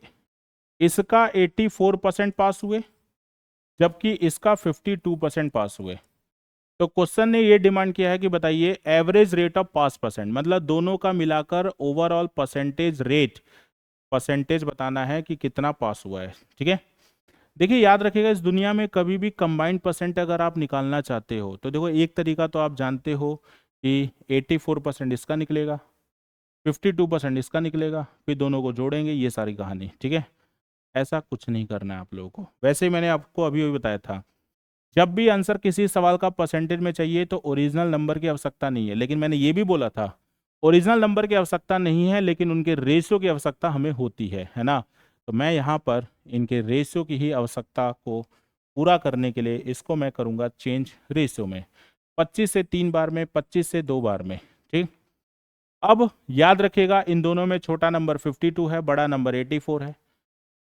इसका 84% पास हुए जबकि इसका 52% पास हुए। तो क्वेश्चन ने ये डिमांड किया है कि बताइए average rate of pass percent, मतलब दोनों का मिलाकर ओवरऑल परसेंटेज रेट, परसेंटेज बताना है कि कितना पास हुआ है, ठीक है। देखिए याद रखिएगा इस दुनिया में कभी भी कंबाइंड परसेंट अगर आप निकालना चाहते हो तो देखो एक तरीका तो आप जानते हो कि 84% इसका निकलेगा, 52% इसका निकलेगा, फिर दोनों को जोड़ेंगे, ये सारी कहानी, ठीक है। ऐसा कुछ नहीं करना है आप लोगों को। वैसे ही मैंने आपको अभी अभी बताया था, जब भी आंसर किसी सवाल का परसेंटेज में चाहिए तो ओरिजिनल नंबर की आवश्यकता नहीं है, लेकिन मैंने ये भी बोला था ओरिजिनल नंबर की आवश्यकता नहीं है लेकिन उनके रेशियो की आवश्यकता हमें होती है ना। तो मैं यहाँ पर इनके रेशियो की ही आवश्यकता को पूरा करने के लिए इसको मैं करूँगा चेंज रेशियो में, 25 से 3 बार में, 25 से 2 बार में, ठीक। अब याद रखिएगा इन दोनों में छोटा नंबर 52 है, बड़ा नंबर 84 है।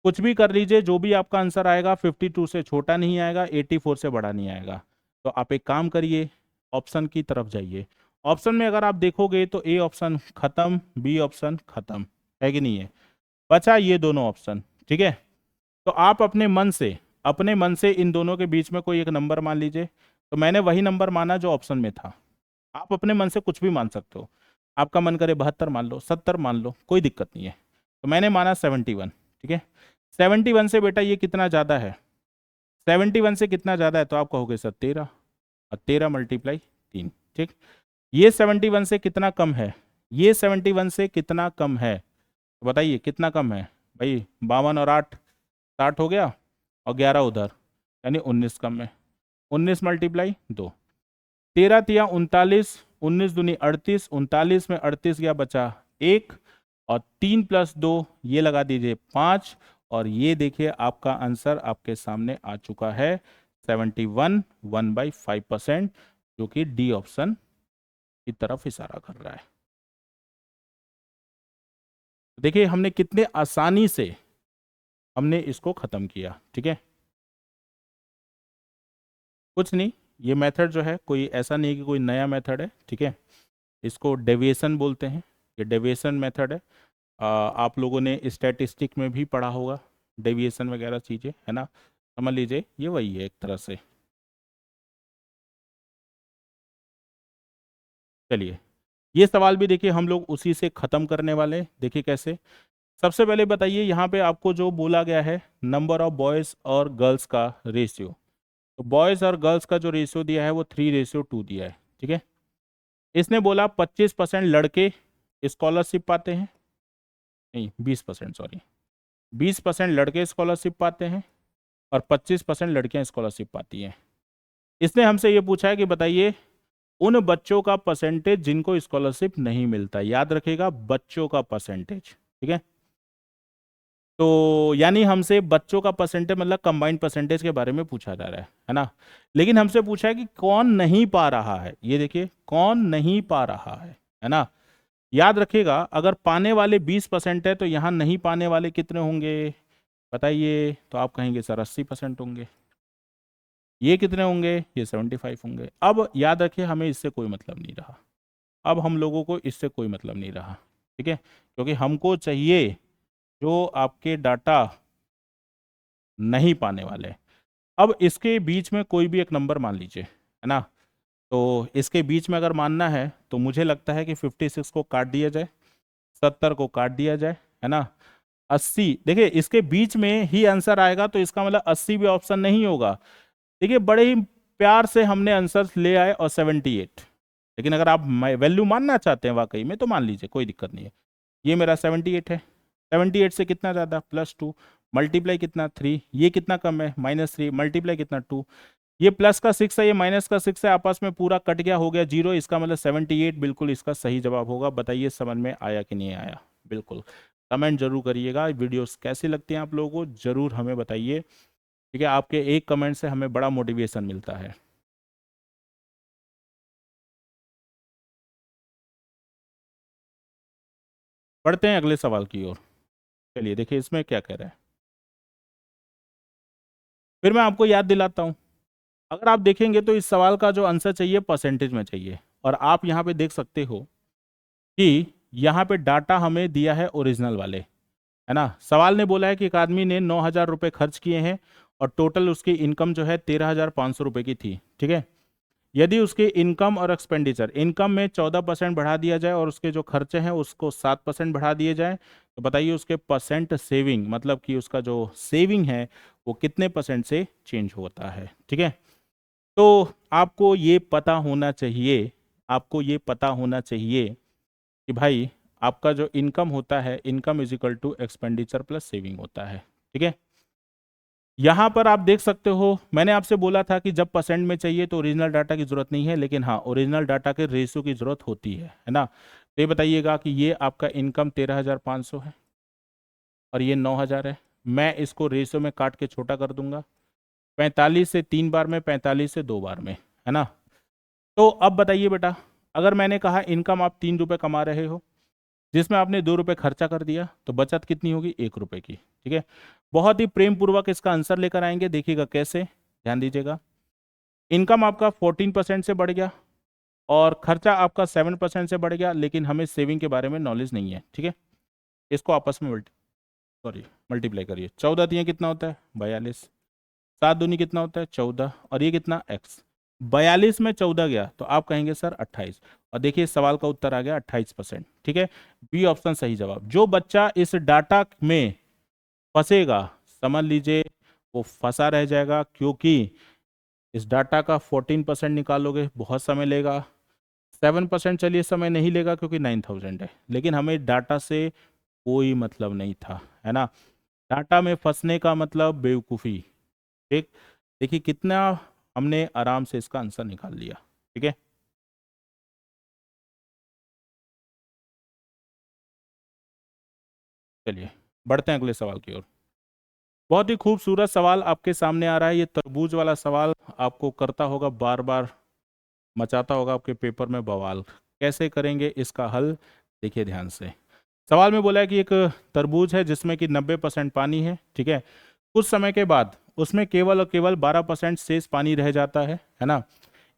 कुछ भी कर लीजिए, जो भी आपका आंसर आएगा 52 से छोटा नहीं आएगा, 84 से बड़ा नहीं आएगा। तो आप एक काम करिए, ऑप्शन की तरफ जाइए। ऑप्शन में अगर आप देखोगे तो ए ऑप्शन खत्म, बी ऑप्शन खत्म, है कि नहीं है? बचा ये दोनों ऑप्शन, ठीक है। तो आप अपने मन से इन दोनों के बीच में कोई एक नंबर मान लीजिए। तो मैंने वही नंबर माना जो ऑप्शन में था। आप अपने मन से कुछ भी मान सकते हो, आपका मन करे 72 मान लो, 70 मान लो, कोई दिक्कत नहीं है। तो मैंने माना 71, ठीक है। 71 से बेटा ये कितना ज़्यादा है? 71 से कितना ज़्यादा है? तो आप कहोगे सर 13, और 13 मल्टीप्लाई 3, ठीक। ये 71 से कितना कम है? ये 71 से कितना कम है? तो बताइए कितना कम है भाई? 52 और 8 60 हो गया, और 11 उधर, यानी 19 कम है। 19 मल्टीप्लाई 2, 13 तिया 39, 19 दूनी 38, 39 में 38 गया, बचा 1, और 3 + 2 ये लगा दीजिए 5, और ये देखिए आपका आंसर आपके सामने आ चुका है 71, 1/5%, जो कि डी ऑप्शन की तरफ इशारा कर रहा है। देखिए हमने कितने आसानी से हमने इसको खत्म किया, ठीक है। कुछ नहीं, ये मेथड जो है कोई ऐसा नहीं कि कोई नया मेथड है, ठीक है। इसको डेविएशन बोलते हैं, ये डेविएशन मेथड है। आप लोगों ने स्टैटिस्टिक में भी पढ़ा होगा डेविएशन वगैरह चीज़ें, है ना। समझ लीजिए ये वही है एक तरह से। चलिए ये सवाल भी देखिए हम लोग उसी से ख़त्म करने वाले हैं। देखिए कैसे। सबसे पहले बताइए यहाँ पे आपको जो बोला गया है नंबर ऑफ बॉयज़ और गर्ल्स का रेशियो, तो बॉयज़ और गर्ल्स का जो रेशियो दिया है वो 3:2 दिया है, ठीक है। इसने बोला 25% लड़के स्कॉलरशिप पाते हैं, नहीं 20%, सॉरी 20% लड़के स्कॉलरशिप पाते हैं और 25% लड़कियां स्कॉलरशिप पाती हैं। इसने हमसे ये पूछा है कि बताइए उन बच्चों का परसेंटेज जिनको स्कॉलरशिप नहीं मिलता। याद रखिएगा, बच्चों का परसेंटेज, ठीक है। तो यानी हमसे बच्चों का परसेंटेज मतलब कंबाइंड परसेंटेज के बारे में पूछा जा रहा है ना। लेकिन हमसे पूछा है कि कौन नहीं पा रहा है। ये देखिए, कौन नहीं पा रहा है ना। याद रखिएगा, अगर पाने वाले 20% है तो यहां नहीं पाने वाले कितने होंगे बताइए। तो आप कहेंगे सर 80% होंगे। ये कितने होंगे? ये 75 होंगे। अब याद रखिए, हमें इससे कोई मतलब नहीं रहा। अब हम लोगों को इससे कोई मतलब नहीं रहा, ठीक है, क्योंकि हमको चाहिए जो आपके डाटा नहीं पाने वाले। अब इसके बीच में कोई भी एक नंबर मान लीजिए, है ना। तो इसके बीच में अगर मानना है तो मुझे लगता है कि 56 को काट दिया जाए, 70 को काट दिया जाए, है ना। 80, देखिए इसके बीच में ही आंसर आएगा तो इसका मतलब 80 भी ऑप्शन नहीं होगा। देखिए बड़े ही प्यार से हमने आंसर ले आए और 78। लेकिन अगर आप वैल्यू मानना चाहते हैं वाकई में तो मान लीजिए, कोई दिक्कत नहीं है। ये मेरा 78 है। 78 से कितना ज़्यादा? +2, मल्टीप्लाई कितना 3, ये कितना कम है -3, मल्टीप्लाई कितना 2, ये प्लस का 6 है, ये माइनस का 6 है, आपस में पूरा कट गया, हो गया 0। इसका मतलब 78 बिल्कुल इसका सही जवाब होगा। बताइए समझ में आया कि नहीं आया? बिल्कुल कमेंट जरूर करिएगा। वीडियोस कैसी लगती हैं आप लोगों को जरूर हमें बताइए, ठीक है। आपके एक कमेंट से हमें बड़ा मोटिवेशन मिलता है। बढ़ते हैं अगले सवाल की ओर। चलिए देखिए इसमें क्या कह रहा है। फिर मैं आपको याद दिलाता हूं। अगर आप देखेंगे तो इस सवाल का जो आंसर चाहिए परसेंटेज में चाहिए, और आप यहाँ पे देख सकते हो कि यहाँ पे डाटा हमें दिया है ओरिजिनल वाले, है ना। सवाल ने बोला है कि एक आदमी ने 9,000 रुपये खर्च किए हैं और टोटल उसकी इनकम जो है 13,500 रुपये की थी, ठीक है। यदि उसके इनकम और एक्सपेंडिचर, इनकम में 14% बढ़ा दिया जाए और उसके जो खर्चे हैं उसको 7% बढ़ा दिए जाए, तो बताइए उसके परसेंट सेविंग, मतलब कि उसका जो सेविंग है वो कितने परसेंट से चेंज होता है, ठीक है। तो आपको ये पता होना चाहिए, आपको ये पता होना चाहिए कि भाई आपका जो इनकम होता है, income is equal to expenditure plus saving होता है, ठीक है। यहाँ पर आप देख सकते हो, मैंने आपसे बोला था कि जब परसेंट में चाहिए तो ओरिजिनल डाटा की जरूरत नहीं है, लेकिन हाँ ओरिजिनल डाटा के रेशियो की जरूरत होती है ना। तो ये बताइएगा कि ये आपका इनकम 13,500 है और ये 9,000 है। मैं इसको रेशियो में काट के छोटा कर दूंगा, 45 से 3 बार में, 45 से 2 बार में, है ना। तो अब बताइए बेटा, अगर मैंने कहा इनकम आप 3 रुपये कमा रहे हो, जिसमें आपने 2 रुपये खर्चा कर दिया, तो बचत कितनी होगी? 1 रुपये की, ठीक है। बहुत ही प्रेम पूर्वक इसका आंसर लेकर आएंगे, देखिएगा कैसे, ध्यान दीजिएगा। इनकम आपका 14% से बढ़ गया और खर्चा आपका 7% से बढ़ गया, लेकिन हमें सेविंग के बारे में नॉलेज नहीं है, ठीक है। इसको आपस में मल्टीप्लाई करिए। 14 दिए कितना होता है? 42। 7 दूनी कितना होता है? 14। और ये कितना? x। 42 में 14 गया तो आप कहेंगे सर 28। और देखिए सवाल का उत्तर आ गया 28%, ठीक है। बी ऑप्शन सही जवाब। जो बच्चा इस डाटा में फंसेगा, समझ लीजिए वो फंसा रह जाएगा, क्योंकि इस डाटा का 14% निकालोगे बहुत समय लेगा। 7% चलिए समय नहीं लेगा क्योंकि 9,000 है, लेकिन हमें डाटा से कोई मतलब नहीं था, है ना। डाटा में फंसने का मतलब बेवकूफ़ी, ठीक। देखिए कितना हमने आराम से इसका आंसर निकाल लिया, ठीक है। चलिए बढ़ते हैं अगले सवाल की ओर। बहुत ही खूबसूरत सवाल आपके सामने आ रहा है। ये तरबूज वाला सवाल आपको करता होगा बार बार, मचाता होगा आपके पेपर में बवाल। कैसे करेंगे इसका हल? देखिए ध्यान से। सवाल में बोला है कि एक तरबूज है जिसमें कि 90% पानी है, ठीक है। कुछ समय के बाद उसमें केवल और केवल 12% शेष पानी रह जाता है ना।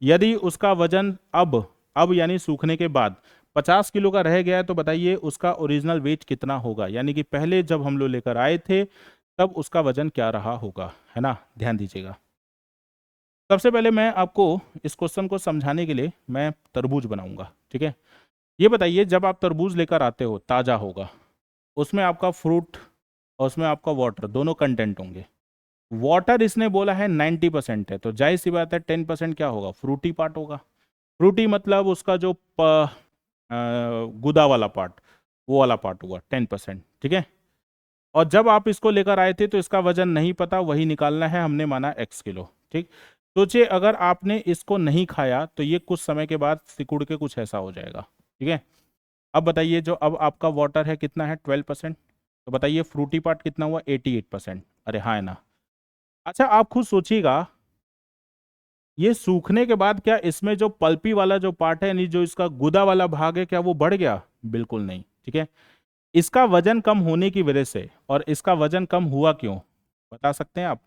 यदि उसका वजन अब यानी सूखने के बाद 50 किलो का रह गया है, तो बताइए उसका ओरिजिनल वेट कितना होगा, यानी कि पहले जब हम लोग लेकर आए थे तब उसका वजन क्या रहा होगा, है ना। ध्यान दीजिएगा। सबसे पहले मैं आपको इस क्वेश्चन को समझाने के लिए मैं तरबूज बनाऊंगा, ठीक है। ये बताइए जब आप तरबूज लेकर आते हो, ताज़ा होगा, उसमें आपका फ्रूट और उसमें आपका वाटर दोनों कंटेंट होंगे। वाटर इसने बोला है 90% है, तो जाहिर सी बात है 10% क्या होगा? फ्रूटी पार्ट होगा। फ्रूटी मतलब उसका जो गुदा वाला पार्ट, वो वाला पार्ट हुआ 10%, ठीक है। और जब आप इसको लेकर आए थे तो इसका वजन नहीं पता, वही निकालना है, हमने माना x किलो। ठीक, सोचिए अगर आपने इसको नहीं खाया तो ये कुछ समय के बाद सिकुड़ के कुछ ऐसा हो जाएगा। ठीक है, अब बताइए जो अब आपका वाटर है कितना है, 12%। तो बताइए फ्रूटी पार्ट कितना हुआ, 88%। अरे हाँ है ना। अच्छा आप खुद सोचिएगा, ये सूखने के बाद क्या इसमें जो पल्पी वाला जो पार्ट है, यानी जो इसका गुदा वाला भाग है, क्या वो बढ़ गया? बिल्कुल नहीं। ठीक है, इसका वजन कम होने की वजह से, और इसका वजन कम हुआ क्यों बता सकते हैं आप?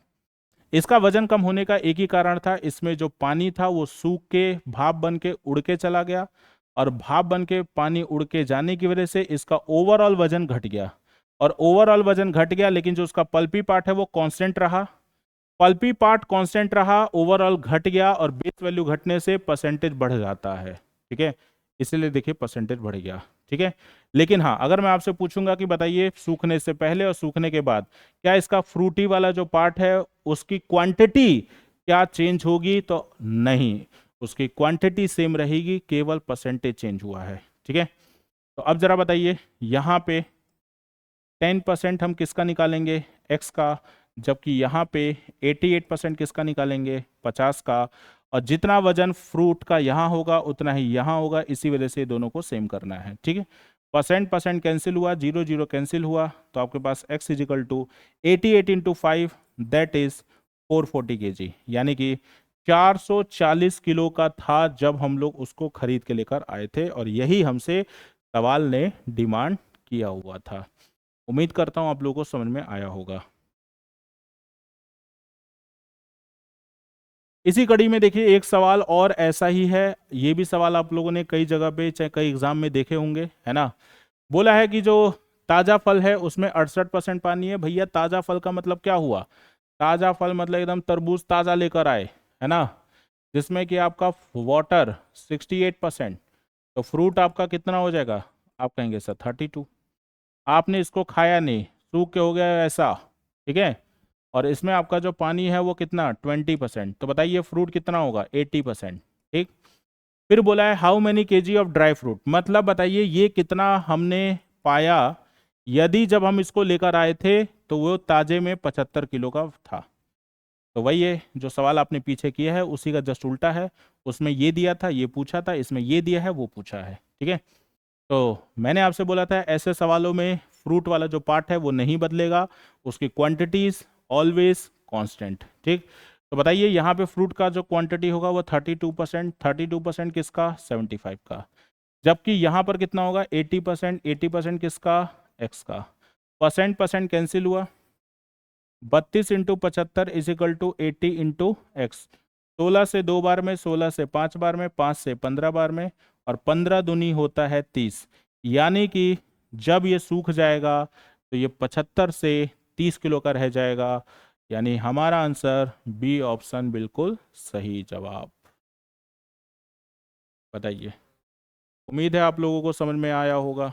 इसका वजन कम होने का एक ही कारण था, इसमें जो पानी था वो सूख के भाप बन के उड़ के चला गया, और भाप बन के पानी उड़ के जाने की वजह से इसका ओवरऑल वजन घट गया। और ओवरऑल वजन घट गया, लेकिन जो उसका पल्पी पार्ट है वो कांस्टेंट रहा। पल्पी पार्ट कांस्टेंट रहा, ओवरऑल घट गया, और बेस वैल्यू घटने से परसेंटेज बढ़ जाता है। ठीक है, इसलिए देखिए परसेंटेज बढ़ गया। ठीक है, लेकिन हाँ अगर मैं आपसे पूछूंगा कि बताइए सूखने से पहले और सूखने के बाद क्या इसका फ्रूटी वाला जो पार्ट है उसकी क्वांटिटी क्या चेंज होगी, तो नहीं, उसकी क्वांटिटी सेम रहेगी, केवल परसेंटेज चेंज हुआ है। ठीक है, तो अब जरा बताइए यहाँ पे 10% हम किसका निकालेंगे, x का, जबकि यहाँ पे 88% किसका निकालेंगे, 50 का। और जितना वजन फ्रूट का यहाँ होगा उतना ही यहाँ होगा, इसी वजह से दोनों को सेम करना है। ठीक है, परसेंट परसेंट कैंसिल हुआ, 0 0 कैंसिल हुआ, तो आपके पास x is equal to 88 into 5 that is 440 kg, यानी कि 440 किलो का था जब हम लोग उसको खरीद के लेकर आए थे, और यही हमसे सवाल ने डिमांड किया हुआ था। उम्मीद करता हूं आप लोगों को समझ में आया होगा। इसी कड़ी में देखिए एक सवाल और ऐसा ही है, ये भी सवाल आप लोगों ने कई जगह पे चाहे कई एग्जाम में देखे होंगे, है ना। बोला है कि जो ताजा फल है उसमें 68% पानी है। भैया ताजा फल का मतलब क्या हुआ? ताजा फल मतलब एकदम तरबूज ताजा लेकर आए, है ना, जिसमें कि आपका वाटर 68%। तो फ्रूट आपका कितना हो जाएगा? आप कहेंगे सर 32। आपने इसको खाया नहीं, सूख के हो गया ऐसा। ठीक है, और इसमें आपका जो पानी है वो कितना, 20%। तो बताइए फ्रूट कितना होगा, 80%। ठीक, फिर बोला है how many KG of dry fruit, मतलब बताइए ये कितना हमने पाया यदि जब हम इसको लेकर आए थे तो वो ताजे में 75 किलो का था। तो वही है जो सवाल आपने पीछे किया है उसी का जस्ट उल्टा है, उसमें ये दिया था ये पूछा था, इसमें ये दिया है वो पूछा है। ठीक है, तो मैंने आपसे बोला था ऐसे सवालों में फ्रूट वाला जो पार्ट है वो नहीं बदलेगा, उसकी क्वांटिटीज ऑलवेज कांस्टेंट। ठीक, तो बताइए यहाँ पे फ्रूट का जो क्वांटिटी होगा वो 32%, 32% किसका, 75 का। जबकि यहाँ पर कितना होगा, 80%, 80% किसका, एक्स का। परसेंट परसेंट कैंसिल हुआ, 32 into 75 is equal to 80 into X. 16 से 2 बार में, 16 से 5 बार में, 5 से 15 बार में, और 15 दूनी होता है 30। यानी कि जब ये सूख जाएगा तो ये 75 से 30 किलो का रह जाएगा। यानी हमारा आंसर बी ऑप्शन बिल्कुल सही जवाब। बताइए, उम्मीद है आप लोगों को समझ में आया होगा।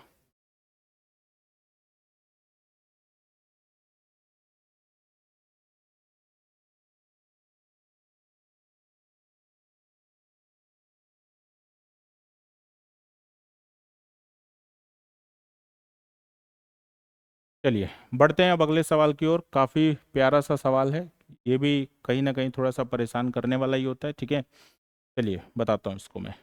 चलिए बढ़ते हैं अब अगले सवाल की ओर। काफ़ी प्यारा सा सवाल है, ये भी कहीं ना कहीं थोड़ा सा परेशान करने वाला ही होता है। ठीक है, चलिए बताता हूँ इसको मैं।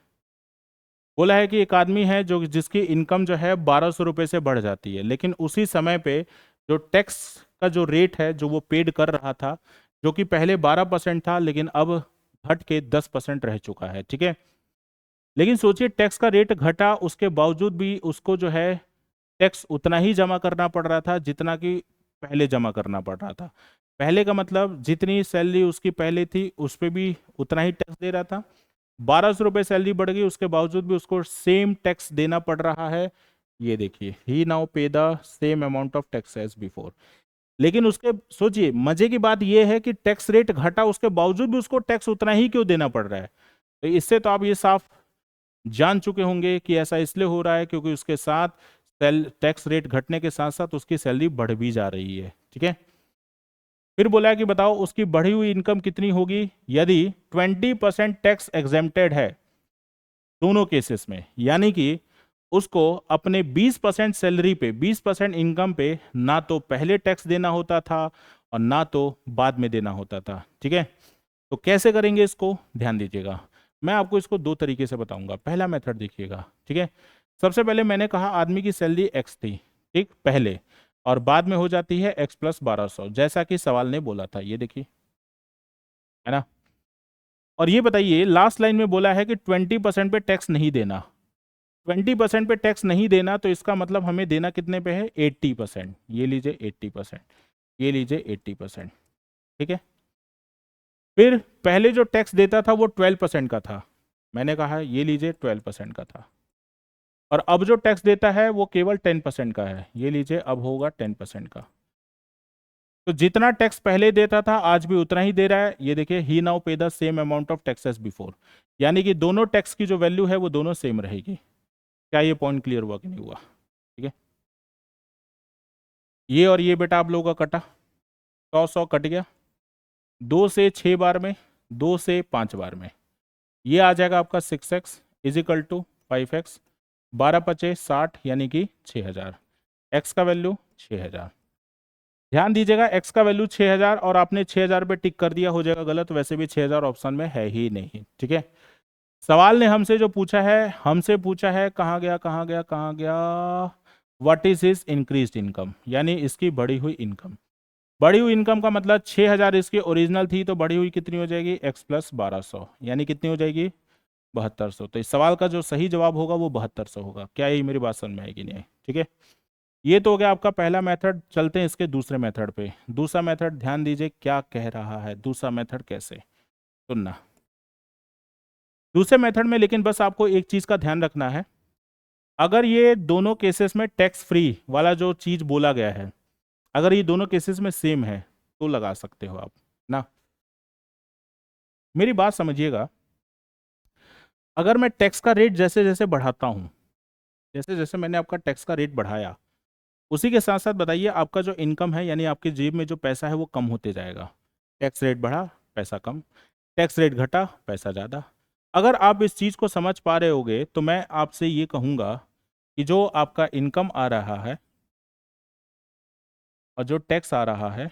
बोला है कि एक आदमी है जो जिसकी इनकम जो है 1200 रुपये से बढ़ जाती है, लेकिन उसी समय पे जो टैक्स का जो रेट है जो वो पेड कर रहा था, जो कि पहले 12% था लेकिन अब घट के 10% रह चुका है। ठीक है, लेकिन सोचिए टैक्स का रेट घटा उसके बावजूद भी उसको जो है टैक्स उतना ही जमा करना पड़ रहा था जितना कि पहले जमा करना पड़ रहा था। पहले का मतलब जितनी सैलरी उसकी पहले थी उस पर भी उतना ही टैक्स दे रहा था। 1200 रुपये सैलरी बढ़ गई उसके बावजूद भी उसको सेम टैक्स देना पड़ रहा है। ये देखिए he now pay the same amount of tax as before. लेकिन उसके सोचिए मजे की बात यह है कि टैक्स रेट घटा उसके बावजूद भी उसको टैक्स उतना ही क्यों देना पड़ रहा है। तो इससे तो आप ये साफ जान चुके होंगे कि ऐसा इसलिए हो रहा है क्योंकि उसके साथ टैक्स रेट घटने के साथ साथ उसकी सैलरी बढ़ भी जा रही है। ठीक है, फिर बोला है कि बताओ उसकी बढ़ी हुई इनकम कितनी होगी यदि 20% टैक्स एग्जेम्प्टेड है दोनों केसेस में। यानी कि उसको अपने 20% सैलरी पे, 20% इनकम पे ना तो पहले टैक्स देना होता था और ना तो बाद में देना होता था। ठीक है, तो कैसे करेंगे इसको, ध्यान दीजिएगा। मैं आपको इसको दो तरीके से बताऊंगा। पहला मेथड देखिएगा। ठीक है, सबसे पहले मैंने कहा आदमी की सैलरी एक्स थी, ठीक, पहले, और बाद में हो जाती है एक्स प्लस 1200, जैसा कि सवाल ने बोला था, ये देखिए, है ना। और ये बताइए, लास्ट लाइन में बोला है कि 20% पे टैक्स नहीं देना। 20% पे टैक्स नहीं देना, तो इसका मतलब हमें देना कितने पे है, 80%। ये लीजिए 80%, ये लीजिए 80%। ठीक है, फिर पहले जो टैक्स देता था वो 12% का था, मैंने कहा ये लीजिए 12% का था। और अब जो टैक्स देता है वो केवल 10% का है, ये लीजिए अब होगा 10% का। तो जितना टैक्स पहले देता था आज भी उतना ही दे रहा है। ये देखिए, he now pay the same amount of taxes before, यानी कि दोनों टैक्स की जो वैल्यू है वो दोनों सेम रहेगी। क्या ये पॉइंट क्लियर हुआ कि नहीं हुआ? ठीक है, ये और ये बेटा आप लोगों का कटा, 100 कट गया, 2 से 6 बार में, 2 से 5 बार में, ये आ जाएगा आपका 6x is equal to 5x, 12×5 = 60, यानी कि 6000। x का वैल्यू 6000। ध्यान दीजिएगा, x का वैल्यू 6000 और आपने 6000 पे टिक कर दिया, हो जाएगा गलत, वैसे भी 6000 ऑप्शन में है ही नहीं। ठीक है, सवाल ने हमसे जो पूछा है, हमसे पूछा है, कहाँ गया कहाँ गया कहाँ गया, what is his increased income, यानी इसकी बढ़ी हुई इनकम। बढ़ी हुई इनकम का मतलब 6000 इसकी ओरिजिनल थी, तो बढ़ी हुई कितनी हो जाएगी, x प्लस 1200, यानी कितनी हो जाएगी, 7200। तो इस सवाल का जो सही जवाब होगा वो 7200 होगा। क्या ये मेरी बात समझ में आएगी नहीं? ठीक है, ये तो हो गया आपका पहला मेथड। चलते हैं इसके दूसरे मेथड पे। दूसरा मेथड ध्यान दीजिए क्या कह रहा है, दूसरा मेथड कैसे, सुनना। दूसरे मेथड में लेकिन बस आपको एक चीज का ध्यान रखना है, अगर ये दोनों केसेस में टैक्स फ्री वाला जो चीज बोला गया है, अगर ये दोनों केसेस में सेम है तो लगा सकते हो आप ना। मेरी बात समझिएगा, अगर मैं टैक्स का रेट जैसे जैसे बढ़ाता हूं, जैसे जैसे मैंने आपका टैक्स का रेट बढ़ाया, उसी के साथ साथ बताइए आपका जो इनकम है, यानी आपकी जेब में जो पैसा है वो कम होते जाएगा। टैक्स रेट बढ़ा, पैसा कम, टैक्स रेट घटा, पैसा ज़्यादा। अगर आप इस चीज़ को समझ पा रहे होगे तो मैं आपसे ये कहूँगा कि जो आपका इनकम आ रहा है और जो टैक्स आ रहा है,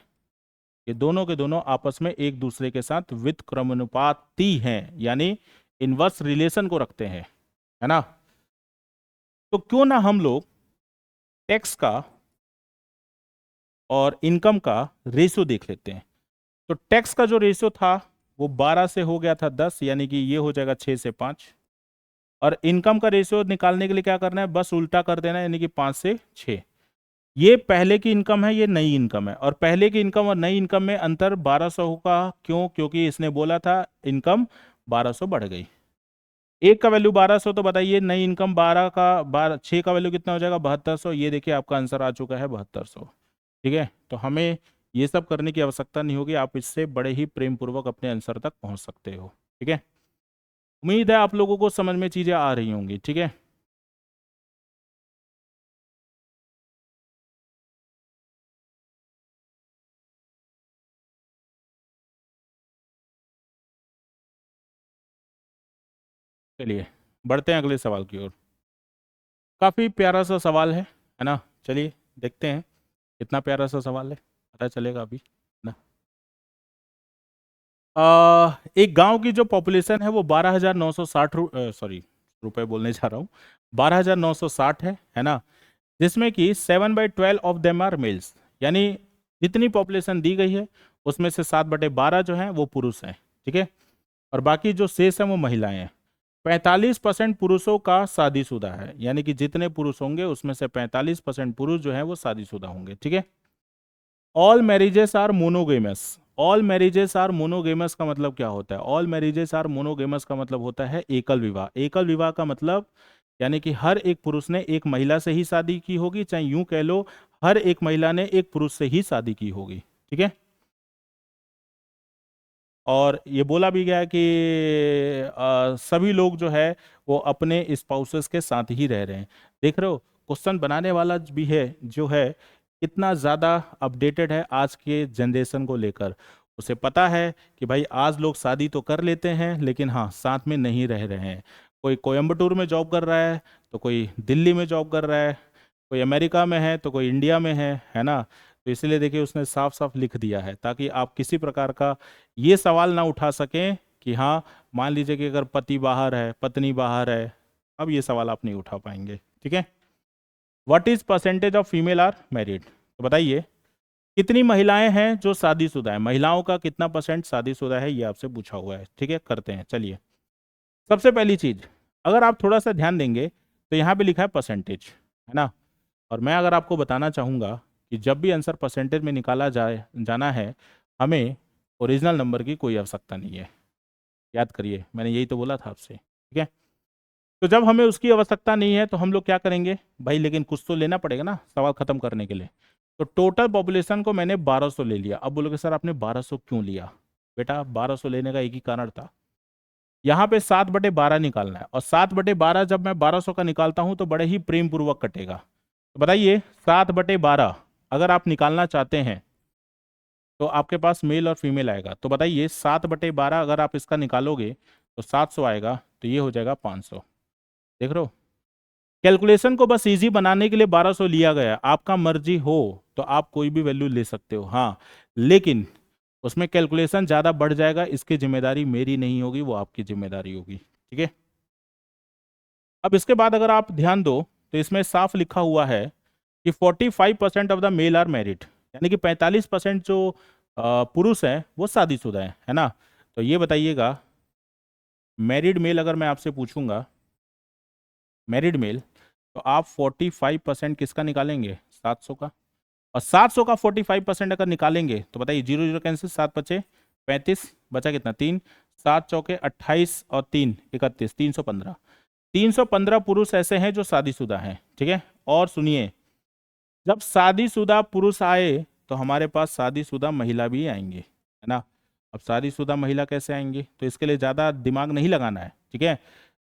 ये दोनों के दोनों आपस में एक दूसरे के साथ व्युत्क्रमानुपाती हैं, यानी इनवर्स रिलेशन को रखते हैं, है ना। तो क्यों ना हम लोग टैक्स का और इनकम का रेशियो देख लेते हैं। तो टैक्स का जो रेशियो था वो 12 से हो गया था 10, यानी कि ये हो जाएगा 6 से 5। और इनकम का रेशियो निकालने के लिए क्या करना है, बस उल्टा कर देना है, यानी कि 5 से 6। ये पहले की इनकम है, ये नई इनकम है, और पहले की इनकम और नई इनकम में अंतर 1200 का। क्यों? क्योंकि इसने बोला था इनकम 1200 बढ़ गई। एक का वैल्यू 1200, तो बताइए नई इनकम 6 का वैल्यू कितना हो जाएगा, 7200। ये देखिए आपका आंसर आ चुका है 7200। ठीक है, तो हमें ये सब करने की आवश्यकता नहीं होगी, आप इससे बड़े ही प्रेम पूर्वक अपने आंसर तक पहुंच सकते हो। ठीक है, उम्मीद है आप लोगों को समझ में चीजें आ रही होंगी। ठीक है, चलिए बढ़ते हैं अगले सवाल की ओर। काफी प्यारा सा सवाल है ना। चलिए देखते हैं कितना प्यारा सा सवाल है, पता चलेगा अभी ना। एक गांव की जो पॉपुलेशन है वो 12,960 सॉरी रुपए बोलने जा रहा हूँ, 12,960 है ना, जिसमें कि 7/12 ऑफ देम आर मेल्स, यानी जितनी पॉपुलेशन दी गई है उसमें से 7/12 जो हैं वो पुरुष हैं। ठीक है, और बाकी जो शेष हैं वो महिलाएं हैं। 45% पुरुषों का शादीशुदा है, यानी कि जितने पुरुष होंगे उसमें से 45% पुरुष जो हैं वो शादीशुदा होंगे। ठीक है, all marriages are monogamous. All marriages are monogamous का मतलब क्या होता है? ऑल मैरिजेस आर मोनोगेमस का मतलब होता है एकल विवाह। एकल विवाह का मतलब यानी कि हर एक पुरुष ने एक महिला से ही शादी की होगी, चाहे यूं कह लो हर एक महिला ने एक पुरुष से ही शादी की होगी। ठीक है, और ये बोला भी गया है कि सभी लोग जो है वो अपने स्पाउसेस के साथ ही रह रहे हैं। देख रहे हो, क्वेश्चन बनाने वाला भी है जो है कितना ज़्यादा अपडेटेड है आज के जनरेशन को लेकर। उसे पता है कि भाई आज लोग शादी तो कर लेते हैं लेकिन हाँ साथ में नहीं रह रहे हैं। कोई कोयम्बटूर में जॉब कर रहा है, तो कोई दिल्ली में जॉब कर रहा है, कोई अमेरिका में है, तो कोई इंडिया में है ना। तो इसलिए देखिए उसने साफ साफ लिख दिया है ताकि आप किसी प्रकार का ये सवाल ना उठा सकें कि हाँ, मान लीजिए कि अगर पति बाहर है, पत्नी बाहर है, अब ये सवाल आप नहीं उठा पाएंगे। ठीक है। What is percentage of female are married, तो बताइए कितनी महिलाएं हैं जो शादीशुदा है, महिलाओं का कितना परसेंट शादीशुदा है, ये आपसे पूछा हुआ है। ठीक है, करते हैं चलिए। सबसे पहली चीज, अगर आप थोड़ा सा ध्यान देंगे तो यहाँ पे लिखा है परसेंटेज, है ना। और मैं अगर आपको बताना चाहूँगा कि जब भी आंसर परसेंटेज में निकाला जाना है, हमें ओरिजिनल नंबर की कोई आवश्यकता नहीं है। याद करिए, मैंने यही तो बोला था आपसे। ठीक है, तो जब हमें उसकी आवश्यकता नहीं है तो हम लोग क्या करेंगे भाई, लेकिन कुछ तो लेना पड़ेगा ना सवाल खत्म करने के लिए। तो टोटल पॉपुलेशन को मैंने 1200 ले लिया। अब बोलोगे सर आपने 1200 क्यों लिया? बेटा 1200 लेने का एक ही कारण था, यहाँ पे 7/12 निकालना है, और 7/12 जब मैं 1200 का निकालता हूं तो बड़े ही प्रेम पूर्वक कटेगा। तो बताइए 7/12 अगर आप निकालना चाहते हैं तो आपके पास मेल और फीमेल आएगा। तो बताइए 7/12 अगर आप इसका निकालोगे तो 700 आएगा, तो ये हो जाएगा 500। देख रहे हो, कैलकुलेशन को बस इजी बनाने के लिए 1200 लिया गया। आपका मर्जी हो तो आप कोई भी वैल्यू ले सकते हो, हाँ, लेकिन उसमें कैलकुलेशन ज़्यादा बढ़ जाएगा, इसकी जिम्मेदारी मेरी नहीं होगी, वो आपकी जिम्मेदारी होगी। ठीक है, अब इसके बाद अगर आप ध्यान दो तो इसमें साफ लिखा हुआ है कि 45% of the male are married, यानी कि 45% जो पुरुष हैं वो शादीशुदा है ना। तो ये बताइएगा मैरिड मेल अगर मैं आपसे पूछूंगा, मैरिड मेल, तो आप 45% किसका निकालेंगे? 700 का। और 700 का 45% अगर निकालेंगे तो बताइए, जीरो जीरो कैंसिल, 7 बचे 35, बचा कितना? 3, 7 चौके 28 और 3 31, 315। 315 पुरुष ऐसे हैं जो शादीशुदा हैं। ठीक है, और सुनिए, जब शादीशुदा पुरुष आए तो हमारे पास शादीशुदा महिला भी आएंगे, है ना। अब शादीशुदा महिला कैसे आएंगी, तो इसके लिए ज़्यादा दिमाग नहीं लगाना है। ठीक है,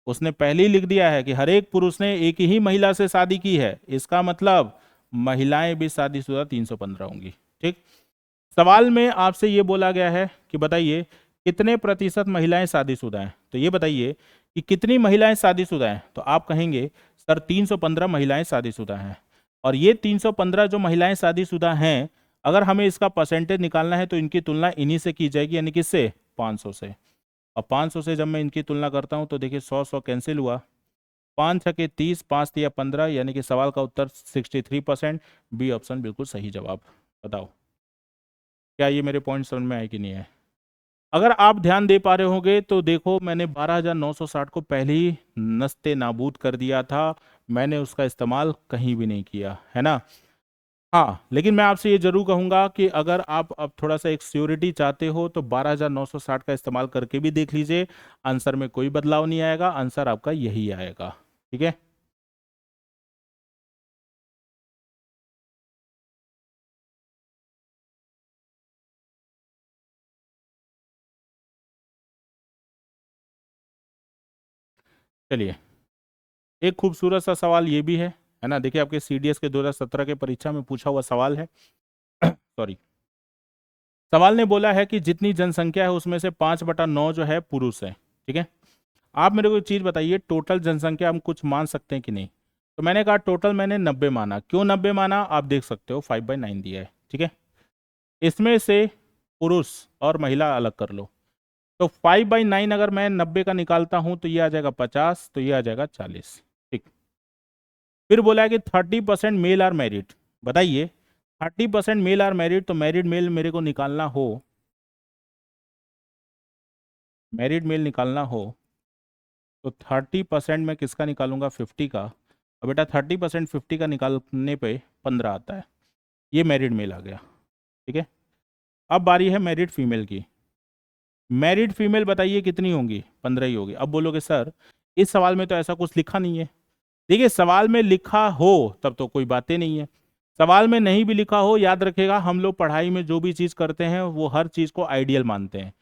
उसने पहले ही लिख दिया है कि हर एक पुरुष ने एक ही महिला से शादी की है, इसका मतलब महिलाएं भी शादीशुदा 315 होंगी। ठीक, सवाल में आपसे ये बोला गया है कि बताइए कितने प्रतिशत महिलाएं शादीशुदा हैं, तो ये बताइए कि कितनी महिलाएं शादीशुदा हैं। तो आप कहेंगे सर 315 महिलाएं शादीशुदा हैं, और ये 315 जो महिलाएं शादीशुदा हैं, अगर हमें इसका परसेंटेज निकालना है तो इनकी तुलना इन्हीं से की जाएगी, यानी किससे? 500 से। और 500 से जब मैं इनकी तुलना करता हूं तो देखिए 100 कैंसिल हुआ, 5 छके 30, 5 तिया 15, यानी कि सवाल का उत्तर 63%। बी ऑप्शन बिल्कुल सही जवाब। बताओ क्या ये मेरे पॉइंट समझ में आए कि नहीं है? अगर आप ध्यान दे पा रहे होंगे तो देखो मैंने 12,960 को पहले ही नस्ते नाबूद कर दिया था, मैंने उसका इस्तेमाल कहीं भी नहीं किया, है ना। हाँ, लेकिन मैं आपसे ये जरूर कहूंगा कि अगर आप अब थोड़ा सा एक श्योरिटी चाहते हो तो 12,960 का इस्तेमाल करके भी देख लीजिए, आंसर में कोई बदलाव नहीं आएगा, आंसर आपका यही आएगा। ठीक है, चलिए एक खूबसूरत सा सवाल ये भी है ना। देखिए आपके सीडीएस के 2017 के परीक्षा में पूछा हुआ सवाल है। सॉरी, सवाल ने बोला है कि जितनी जनसंख्या है उसमें से 5/9 जो है पुरुष है। ठीक है, आप मेरे को एक चीज़ बताइए, टोटल जनसंख्या हम कुछ मान सकते हैं कि नहीं? तो मैंने कहा टोटल मैंने 90 माना। क्यों 90 माना? आप देख सकते हो 5/9 दिया है। ठीक है, इसमें से पुरुष और महिला अलग कर लो, तो 5/9 अगर मैं 90 का निकालता हूं तो ये आ जाएगा 50, तो ये आ जाएगा 40। ठीक, फिर बोला है कि 30% मेल आर मैरिड। बताइए 30% मेल आर मैरिड, तो मैरिड मेल मेरे को निकालना हो, मैरिड मेल निकालना हो तो 30% मैं किसका निकालूंगा? 50 का। और बेटा 30% 50 का निकालने पे 15 आता है, ये मैरिड मेल आ गया। ठीक है, अब बारी है मैरिड फीमेल की। मैरिड फीमेल बताइए कितनी होंगी? 15 ही होगी। अब बोलोगे सर इस सवाल में तो ऐसा कुछ लिखा नहीं है। देखिए सवाल में लिखा हो तब तो कोई बातें नहीं है, सवाल में नहीं भी लिखा हो, याद रखेगा हम लोग पढ़ाई में जो भी चीज़ करते हैं वो हर चीज़ को आइडियल मानते हैं।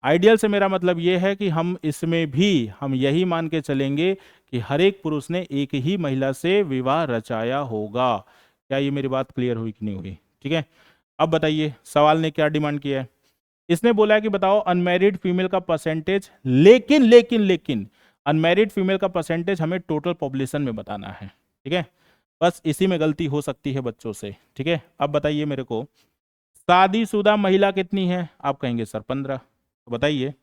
आइडियल से मेरा मतलब ये है कि हम इसमें भी हम यही मान के चलेंगे कि हर एक पुरुष ने एक ही महिला से विवाह रचाया होगा। क्या ये मेरी बात क्लियर हुई कि नहीं हुई? ठीक है, अब बताइए सवाल ने क्या डिमांड किया है। इसने बोला है कि बताओ अनमैरिड फीमेल का परसेंटेज, लेकिन लेकिन लेकिन अनमैरिड फीमेल का परसेंटेज हमें टोटल पॉपुलेशन में बताना है, ठीक है। बस इसी में गलती हो सकती है बच्चों से, ठीक है। अब बताइए मेरे को, शादीशुदा महिला कितनी है? आप कहेंगे सर 15। तो बताइए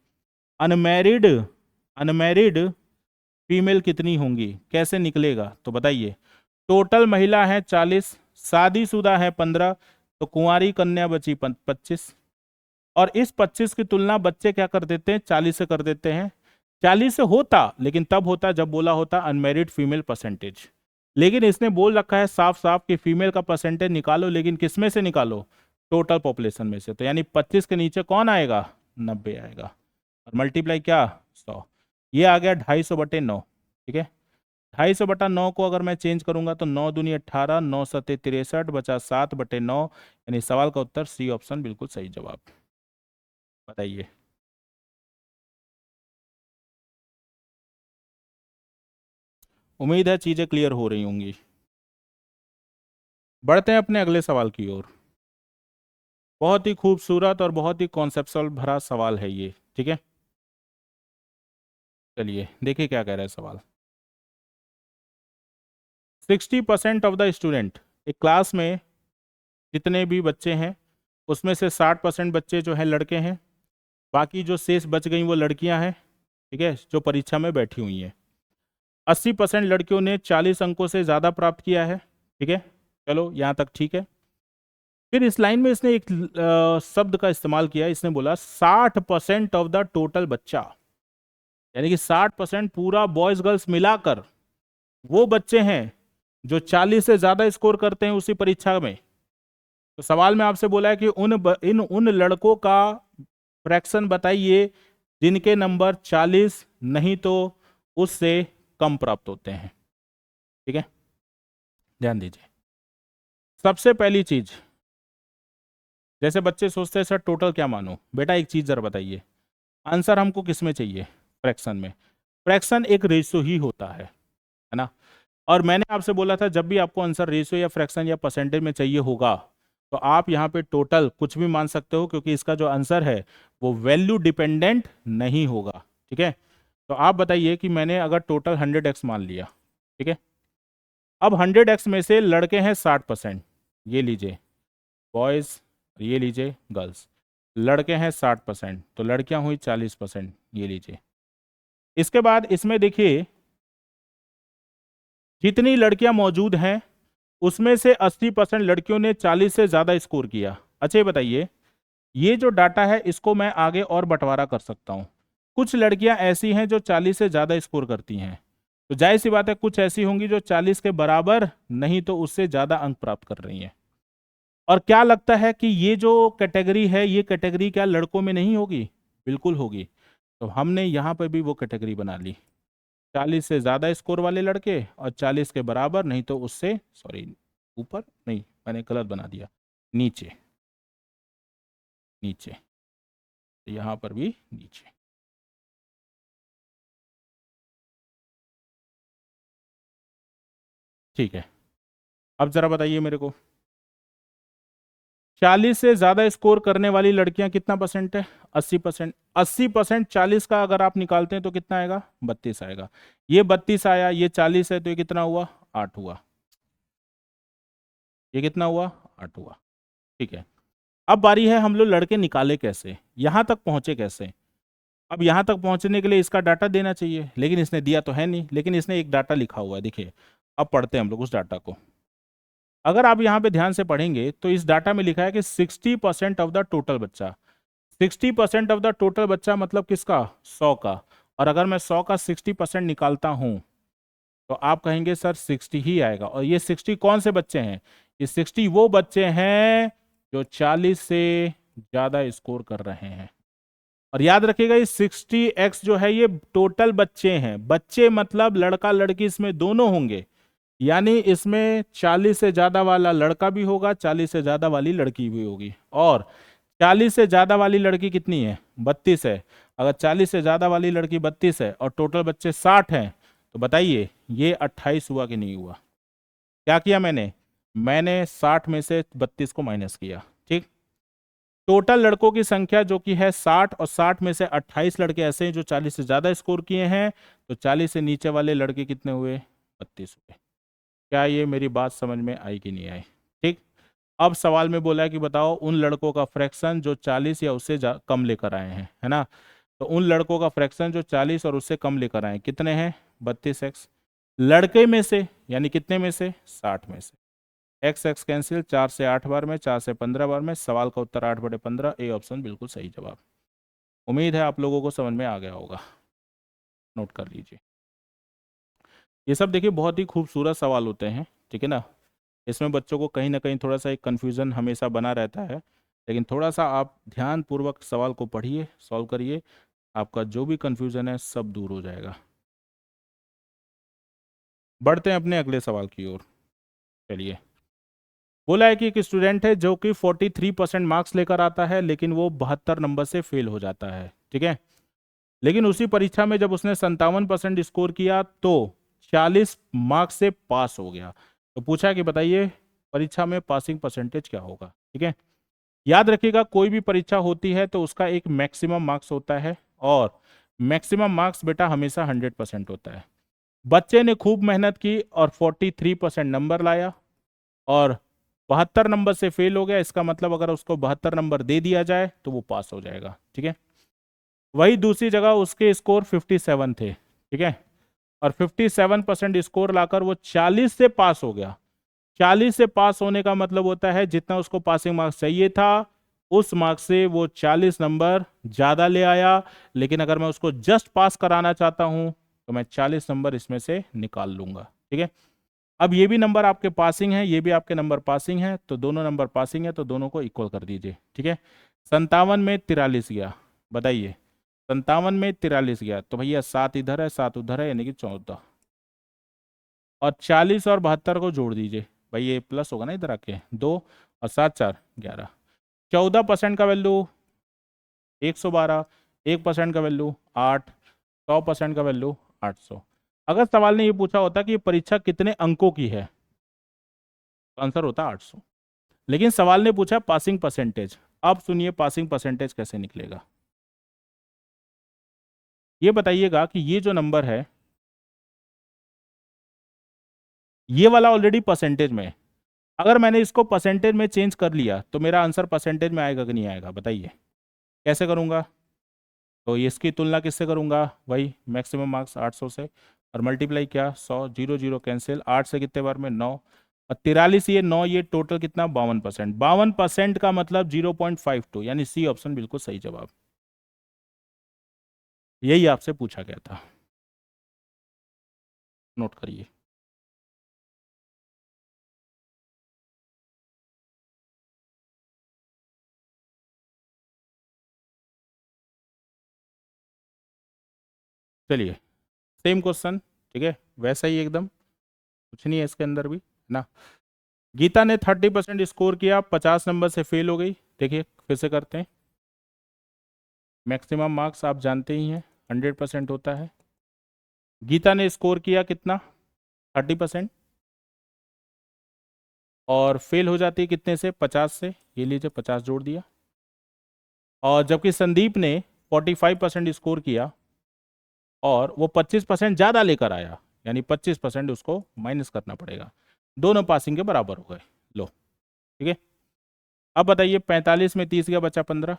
अनमैरिड, अनमैरिड फीमेल कितनी होंगी, कैसे निकलेगा? तो बताइए, टोटल महिला है 40, शादीशुदा है 15, तो कुंवारी कन्या बची 25। और इस 25 की तुलना बच्चे क्या कर देते हैं, 40 से कर देते हैं। 40 से होता, लेकिन तब होता जब बोला होता अनमैरिड फीमेल परसेंटेज। लेकिन इसने बोल रखा है साफ साफ कि फीमेल का परसेंटेज निकालो, लेकिन किस में से निकालो? टोटल पॉपुलेशन में से। तो यानी 25 के नीचे कौन आएगा? 90 आएगा। और मल्टीप्लाई क्या? 100। ये आ गया 250/9, ठीक है। 250/9 को अगर मैं चेंज करूंगा तो 9 दूनी 18, 9 सत्ते 63, बचा 7/9। यानी सवाल का उत्तर सी ऑप्शन बिल्कुल सही जवाब। बताइए। उम्मीद है चीजें क्लियर हो रही होंगी। बढ़ते हैं अपने अगले सवाल की ओर। बहुत ही खूबसूरत और बहुत ही कॉन्सेप्चुअल भरा सवाल है ये, ठीक है। चलिए देखिए क्या कह रहा है सवाल। 60% ऑफ द स्टूडेंट, एक क्लास में जितने भी बच्चे हैं उसमें से 60% बच्चे जो हैं लड़के हैं, बाकी जो शेष बच गई वो लड़कियां हैं, ठीक है, जो परीक्षा में बैठी हुई हैं। 80% लड़कियों ने 40 अंकों से ज़्यादा प्राप्त किया है, ठीक है। चलो यहाँ तक ठीक है। फिर इस लाइन में इसने एक शब्द का इस्तेमाल किया, इसने बोला 60% ऑफ द टोटल बच्चा, यानी कि 60% पूरा बॉयज गर्ल्स मिलाकर वो बच्चे हैं जो 40 से ज्यादा स्कोर करते हैं उसी परीक्षा में। तो सवाल में आपसे बोला है कि उन लड़कों का फ्रैक्शन बताइए जिनके नंबर 40 नहीं तो उससे कम प्राप्त होते हैं, ठीक है। ध्यान दीजिए, सबसे पहली चीज, जैसे बच्चे सोचते हैं सर टोटल क्या मानो, बेटा एक चीज जरा बताइए, आंसर हमको किस में चाहिए? फ्रैक्शन में। फ्रैक्शन एक रेशो ही होता है ना। और मैंने आपसे बोला था जब भी आपको आंसर रेशो या फ्रैक्शन या परसेंटेज में चाहिए होगा तो आप यहाँ पे टोटल कुछ भी मान सकते हो, क्योंकि इसका जो आंसर है वो वैल्यू डिपेंडेंट नहीं होगा, ठीक है। तो आप बताइए कि मैंने अगर टोटल 100x मान लिया, ठीक है। अब 100x में से लड़के हैं 60%, ये लीजिए बॉयज, ये लीजिए गर्ल्स। लड़के हैं 60%, तो लड़कियां हुई 40%, ये लीजिए। इसके बाद इसमें देखिए जितनी लड़कियां मौजूद हैं उसमें से 80% लड़कियों ने 40 से ज्यादा स्कोर किया। अच्छा ये बताइए, ये जो डाटा है इसको मैं आगे और बंटवारा कर सकता हूं। कुछ लड़कियां ऐसी हैं जो 40 से ज्यादा स्कोर करती हैं, तो जाहिर सी बात है कुछ ऐसी होंगी जो 40 के बराबर नहीं तो उससे ज्यादा अंक प्राप्त कर रही हैं। और क्या लगता है कि ये जो कैटेगरी है ये कैटेगरी क्या लड़कों में नहीं होगी? बिल्कुल होगी। तो हमने यहाँ पर भी वो कैटेगरी बना ली, 40 से ज़्यादा स्कोर वाले लड़के और 40 के बराबर नहीं तो उससे, सॉरी ऊपर नहीं मैंने गलत बना दिया, नीचे, नीचे, यहाँ पर भी नीचे। ठीक है, अब जरा बताइए मेरे को, 40 से ज्यादा स्कोर करने वाली लड़कियां कितना परसेंट है? 80%। 80% 40 का अगर आप निकालते हैं तो कितना आएगा? 32 आएगा। ये 32 आया, ये 40 है तो ये कितना हुआ? 8 हुआ। ये कितना हुआ? 8 हुआ। ठीक है, अब बारी है हम लोग लड़के निकाले कैसे, यहां तक पहुंचे कैसे। अब यहां तक पहुंचने के लिए इसका डाटा देना चाहिए, लेकिन इसने दिया तो है नहीं, लेकिन इसने एक डाटा लिखा हुआ है, देखिए। अब पढ़ते हैं हम लोग उस डाटा को। अगर आप यहाँ पे ध्यान से पढ़ेंगे तो इस डाटा में लिखा है कि 60% ऑफ द टोटल बच्चा, 60% ऑफ द टोटल बच्चा मतलब किसका? 100 का। और अगर मैं 100 का 60% निकालता हूं तो आप कहेंगे सर 60 ही आएगा। और ये 60 कौन से बच्चे हैं? ये 60 वो बच्चे हैं जो 40 से ज्यादा स्कोर कर रहे हैं। और याद रखिएगा ये 60x जो है ये टोटल बच्चे हैं, बच्चे मतलब लड़का लड़की इसमें दोनों होंगे, यानी इसमें 40 से ज्यादा वाला लड़का भी होगा, 40 से ज्यादा वाली लड़की भी होगी। और 40 से ज्यादा वाली लड़की कितनी है? 32 है। अगर 40 से ज्यादा वाली लड़की 32 है और टोटल बच्चे 60 हैं तो बताइए ये 28 हुआ कि नहीं हुआ? क्या किया मैंने? मैंने 60 में से 32 को माइनस किया, ठीक। टोटल लड़कों की संख्या जो कि है 60, और 60 में से 28 लड़के ऐसे हैं जो 40 से ज्यादा स्कोर किए हैं, तो 40 से नीचे वाले लड़के कितने हुए? 32 हुए। क्या ये मेरी बात समझ में आई कि नहीं आई? ठीक। अब सवाल में बोला है कि बताओ उन लड़कों का फ्रैक्शन जो 40 या उससे कम लेकर आए हैं, है ना? तो उन लड़कों का फ्रैक्शन जो 40 और उससे कम लेकर आए हैं कितने हैं? 32x। लड़के में से यानी कितने में से? 60 में से। एक्स एक्स कैंसिल, 4 से 8 बार में, 4 से 15 बार में। सवाल का उत्तर 8/15, ए ऑप्शन बिल्कुल सही जवाब। उम्मीद है आप लोगों को समझ में आ गया होगा, नोट कर लीजिए। ये सब देखिए बहुत ही खूबसूरत सवाल होते हैं, ठीक है ना? इसमें बच्चों को कहीं ना कहीं थोड़ा सा एक कन्फ्यूज़न हमेशा बना रहता है, लेकिन थोड़ा सा आप ध्यानपूर्वक सवाल को पढ़िए, सॉल्व करिए, आपका जो भी कन्फ्यूज़न है सब दूर हो जाएगा। बढ़ते हैं अपने अगले सवाल की ओर। चलिए, बोला है कि एक स्टूडेंट है जो कि 43% मार्क्स लेकर आता है, लेकिन वो 72 नंबर से फेल हो जाता है, ठीक है? लेकिन उसी परीक्षा में जब उसने 57% स्कोर किया तो 40 मार्क्स से पास हो गया। तो पूछा कि बताइए परीक्षा में पासिंग परसेंटेज क्या होगा, ठीक है? याद रखिएगा, कोई भी परीक्षा होती है तो उसका एक मैक्सिमम मार्क्स होता है, और मैक्सिमम मार्क्स बेटा हमेशा 100% होता है। बच्चे ने खूब मेहनत की और 43% नंबर लाया, और 72 नंबर से फेल हो गया। इसका मतलब अगर उसको 72 नंबर दे दिया जाए तो वो पास हो जाएगा, ठीक है? वही दूसरी जगह उसके स्कोर 57 थे, ठीक है? और 57% स्कोर लाकर वो 40 से पास हो गया। 40 से पास होने का मतलब होता है जितना उसको पासिंग मार्क्स चाहिए था उस मार्क्स से वो 40 नंबर ज्यादा ले आया। लेकिन अगर मैं उसको जस्ट पास कराना चाहता हूं तो मैं 40 नंबर इसमें से निकाल लूंगा, ठीक है? अब ये भी नंबर आपके पासिंग है, ये भी आपके नंबर पासिंग है, तो दोनों नंबर पासिंग है, तो दोनों को इक्वल कर दीजिए, ठीक है? 57 में 43 गया, बताइए 57 में 43 गया तो भैया 7 इधर है 7 उधर है, यानी कि 14। और 40 और 72 को जोड़ दीजिए, भाई ये प्लस होगा ना इधर आके, 2 और 7 4 11। 14% का वैल्यू 112, 1% का वैल्यू 8, 100% का वैल्यू 800। अगर सवाल ने ये पूछा होता कि ये परीक्षा कितने अंकों की है तो आंसर होता 800। लेकिन सवाल ने पूछा पासिंग परसेंटेज। अब सुनिए पासिंग परसेंटेज कैसे निकलेगा। ये बताइएगा कि ये जो नंबर है ये वाला ऑलरेडी परसेंटेज में है। अगर मैंने इसको परसेंटेज में चेंज कर लिया तो मेरा आंसर परसेंटेज में आएगा कि नहीं आएगा, बताइए कैसे करूंगा? तो ये इसकी तुलना किससे करूंगा? वही मैक्सिमम मार्क्स 800 से, और मल्टीप्लाई क्या 100, 0 0 कैंसिल, 8 से कितने बार में 9, और 43 ये 9, ये टोटल कितना 52%। 52% का मतलब 0.52, यानी सी ऑप्शन बिल्कुल सही जवाब। यही आपसे पूछा गया था, नोट करिए। चलिए सेम क्वेश्चन, ठीक है, वैसा ही एकदम, कुछ नहीं है इसके अंदर भी ना। गीता ने 30% स्कोर किया, 50 नंबर से फेल हो गई। देखिए फिर से करते हैं। मैक्सिमम मार्क्स आप जानते ही हैं 100% होता है। गीता ने स्कोर किया कितना? 30%, और फेल हो जाती है कितने से? 50 से। ये लीजिए 50 जोड़ दिया। और जबकि संदीप ने 45% स्कोर किया और वो 25% ज़्यादा लेकर आया, यानी 25% उसको माइनस करना पड़ेगा। दोनों पासिंग के बराबर हो गए। लो, ठीक है। अब बताइए 45 में 30 गया, बचा 15।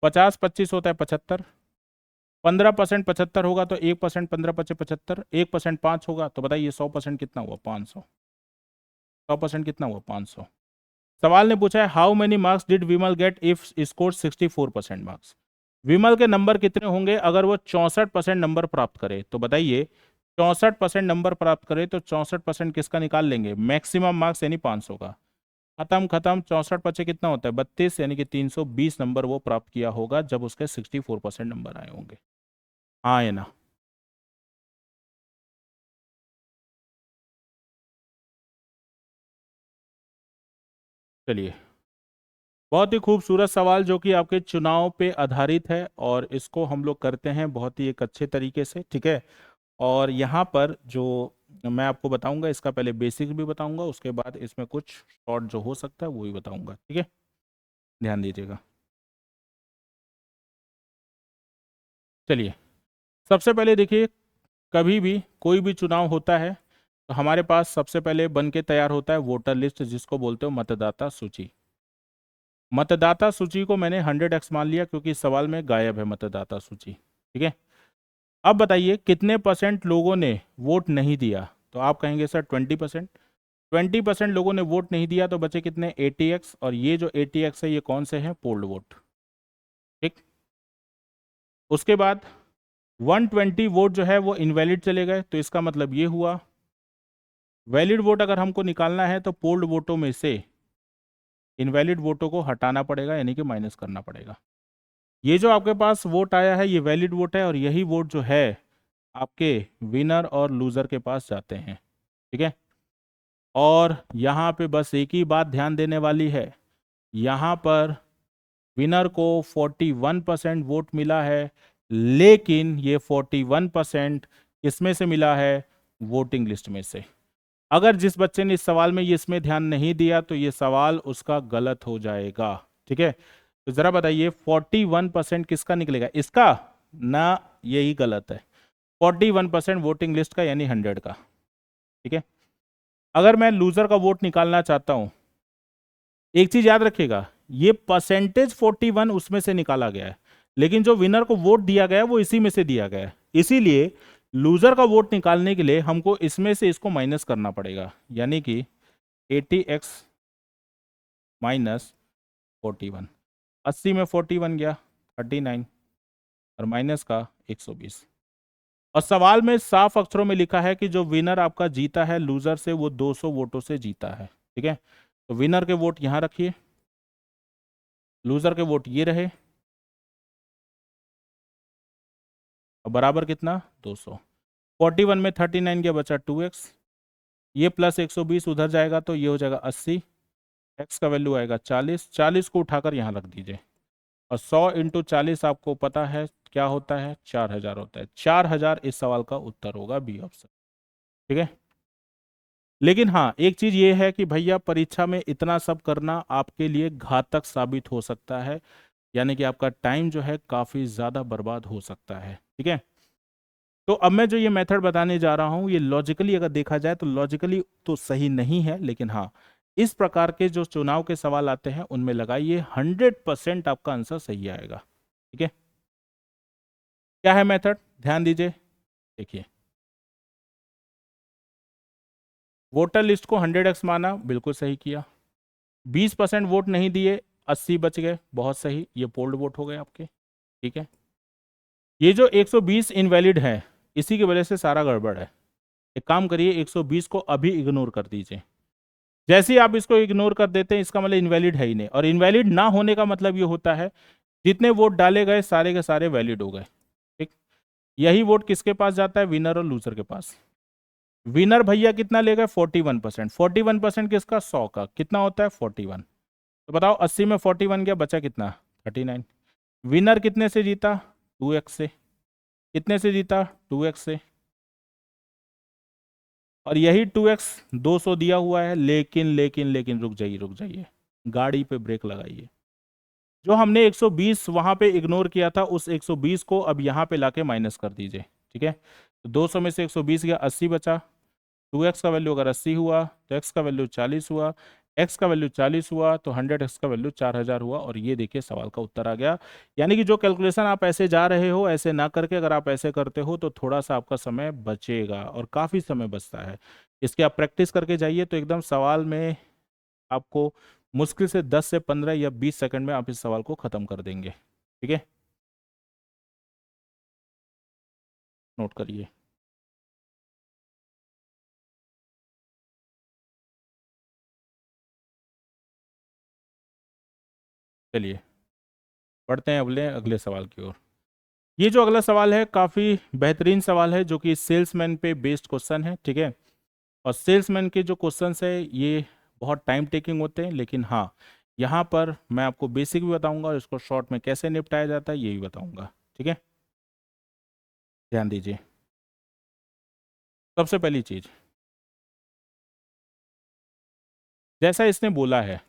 50 25 होता है 75। 15% 75 होगा तो 1% 15 पचे 75, 1% 5 होगा तो बताइए 100% कितना हुआ? 500। 100% कितना हुआ? 500। सवाल ने पूछा है how many marks did Vimal get if score 64% marks. Vimal के नंबर कितने होंगे अगर वो 64% नंबर प्राप्त करे? तो बताइए 64% नंबर प्राप्त करे तो 64% किसका निकाल लेंगे? मैक्सिमम मार्क्स यानी 500 का। खत्म खत्म, 64 पचे कितना होता है? 32, यानी कि 320 नंबर वो प्राप्त किया होगा जब उसके 64% नंबर आए होंगे। हाँ या ना? चलिए, बहुत ही खूबसूरत सवाल जो कि आपके चुनाव पे आधारित है, और इसको हम लोग करते हैं बहुत ही एक अच्छे तरीके से, ठीक है? और यहाँ पर जो मैं आपको बताऊंगा इसका पहले बेसिक भी बताऊंगा, उसके बाद इसमें कुछ शॉर्ट जो हो सकता है वो भी बताऊंगा, ठीक है? ध्यान दीजिएगा। चलिए, सबसे पहले देखिए, कभी भी कोई भी चुनाव होता है तो हमारे पास सबसे पहले बन के तैयार होता है वोटर लिस्ट, जिसको बोलते हो मतदाता सूची। मतदाता सूची को मैंने 100x मान लिया क्योंकि इस सवाल में गायब है मतदाता सूची। ठीक है, अब बताइए कितने परसेंट लोगों ने वोट नहीं दिया। तो आप कहेंगे सर 20%। 20% लोगों ने वोट नहीं दिया तो बचे कितने, 80x। और ये जो 80x है ये कौन से हैं, पोल्ड वोट। ठीक, उसके बाद 120 वोट जो है वो इनवैलिड चले गए। तो इसका मतलब ये हुआ, वैलिड वोट अगर हमको निकालना है तो पोल्ड वोटों में से इनवैलिड वोटों को हटाना पड़ेगा, यानी कि माइनस करना पड़ेगा। ये जो आपके पास वोट आया है ये वैलिड वोट है, और यही वोट जो है आपके विनर और लूजर के पास जाते हैं। ठीक है, और यहाँ पे बस एक ही बात ध्यान देने वाली है, यहाँ पर विनर को 41% वोट मिला है, लेकिन ये 41% किसमें से मिला है, वोटिंग लिस्ट में से। अगर जिस बच्चे ने इस सवाल में ये इसमें ध्यान नहीं दिया तो ये सवाल उसका गलत हो जाएगा। ठीक है, तो जरा बताइए 41% किसका निकलेगा, इसका ना, यही गलत है। 41% वोटिंग लिस्ट का, यानी 100 का। ठीक है, अगर मैं लूजर का वोट निकालना चाहता हूं, एक चीज याद रखिएगा, ये परसेंटेज 41 उसमें से निकाला गया है, लेकिन जो विनर को वोट दिया गया है वो इसी में से दिया गया है। इसीलिए लूजर का वोट निकालने के लिए हमको इसमें से इसको माइनस करना पड़ेगा, यानी कि 80x माइनस 41। 80 में 41 गया 39, और माइनस का 120। और सवाल में साफ अक्षरों में लिखा है कि जो विनर आपका जीता है लूजर से, वो 200 वोटों से जीता है। ठीक है, तो विनर के वोट यहां रखिए, लूजर के वोट ये रहे, और बराबर कितना, 200। 41 में 39 गया, बचा 2x। ये प्लस 120 उधर जाएगा तो ये हो जाएगा 80। x का वैल्यू आएगा 40। 40 को उठाकर यहाँ रख दीजिए, और 100 इंटू 40 आपको पता है क्या होता है, 4000 होता है। 4000 इस सवाल का उत्तर होगा, बी ऑप्शन। ठीक है, लेकिन हाँ एक चीज ये है कि भैया परीक्षा में इतना सब करना आपके लिए घातक साबित हो सकता है, यानी कि आपका टाइम जो है काफी ज्यादा बर्बाद हो सकता है। ठीक है, तो अब मैं जो ये मेथड बताने जा रहा हूं ये लॉजिकली अगर देखा जाए तो लॉजिकली तो सही नहीं है, लेकिन हाँ इस प्रकार के जो चुनाव के सवाल आते हैं उनमें लगाइए, 100% आपका आंसर सही आएगा। ठीक है, क्या है मेथड, ध्यान दीजिए। देखिए, वोटर लिस्ट को 100x माना, बिल्कुल सही किया। 20% वोट नहीं दिए, 80 बच गए, बहुत सही, ये पोल्ड वोट हो गए आपके। ठीक है, ये जो 120 इनवैलिड है इसी की वजह से सारा गड़बड़ है। एक काम करिए, 120 को अभी इग्नोर कर दीजिए। जैसे ही आप इसको इग्नोर कर देते हैं इसका मतलब इनवैलिड है ही नहीं, और इनवैलिड ना होने का मतलब ये होता है जितने वोट डाले गए सारे के सारे वैलिड हो गए। ठीक, यही वोट किसके पास जाता है, विनर और लूजर के पास। विनर भैया कितना ले गए, 41%। 41% किसका, 100 का, कितना होता है 41। तो बताओ 80 में 41 गया, बचा कितना, 39। विनर कितने से जीता, 2x से। कितने से जीता, 2x से। और यही 2x 200 दिया हुआ है, लेकिन लेकिन लेकिन रुक जाइए रुक जाइए, गाड़ी पे ब्रेक लगाइए। जो हमने 120 वहां पे इग्नोर किया था उस 120 को अब यहाँ पे लाके माइनस कर दीजिए। ठीक है, तो 200 में से 120 गया, 80 बचा। 2x का वैल्यू अगर 80 हुआ तो x का वैल्यू 40 हुआ, x का वैल्यू 40 हुआ तो 100x का वैल्यू 4000 हुआ, और ये देखिए सवाल का उत्तर आ गया। यानी कि जो कैलकुलेशन आप ऐसे जा रहे हो ऐसे ना करके अगर आप ऐसे करते हो तो थोड़ा सा आपका समय बचेगा, और काफ़ी समय बचता है। इसके आप प्रैक्टिस करके जाइए तो एकदम सवाल में आपको मुश्किल से 10 से 15 या 20 सेकंड में आप इस सवाल को ख़त्म कर देंगे। ठीक है, नोट करिए। चलिए बढ़ते हैं अगले अगले सवाल की ओर। ये जो अगला सवाल है काफ़ी बेहतरीन सवाल है, जो कि सेल्समैन पे बेस्ड क्वेश्चन है। ठीक है, और सेल्समैन के जो क्वेश्चंस है ये बहुत टाइम टेकिंग होते हैं, लेकिन हाँ यहाँ पर मैं आपको बेसिक भी बताऊंगा और इसको शॉर्ट में कैसे निपटाया जाता है ये भी बताऊंगा। ठीक है, ध्यान दीजिए। सबसे पहली चीज, जैसा इसने बोला है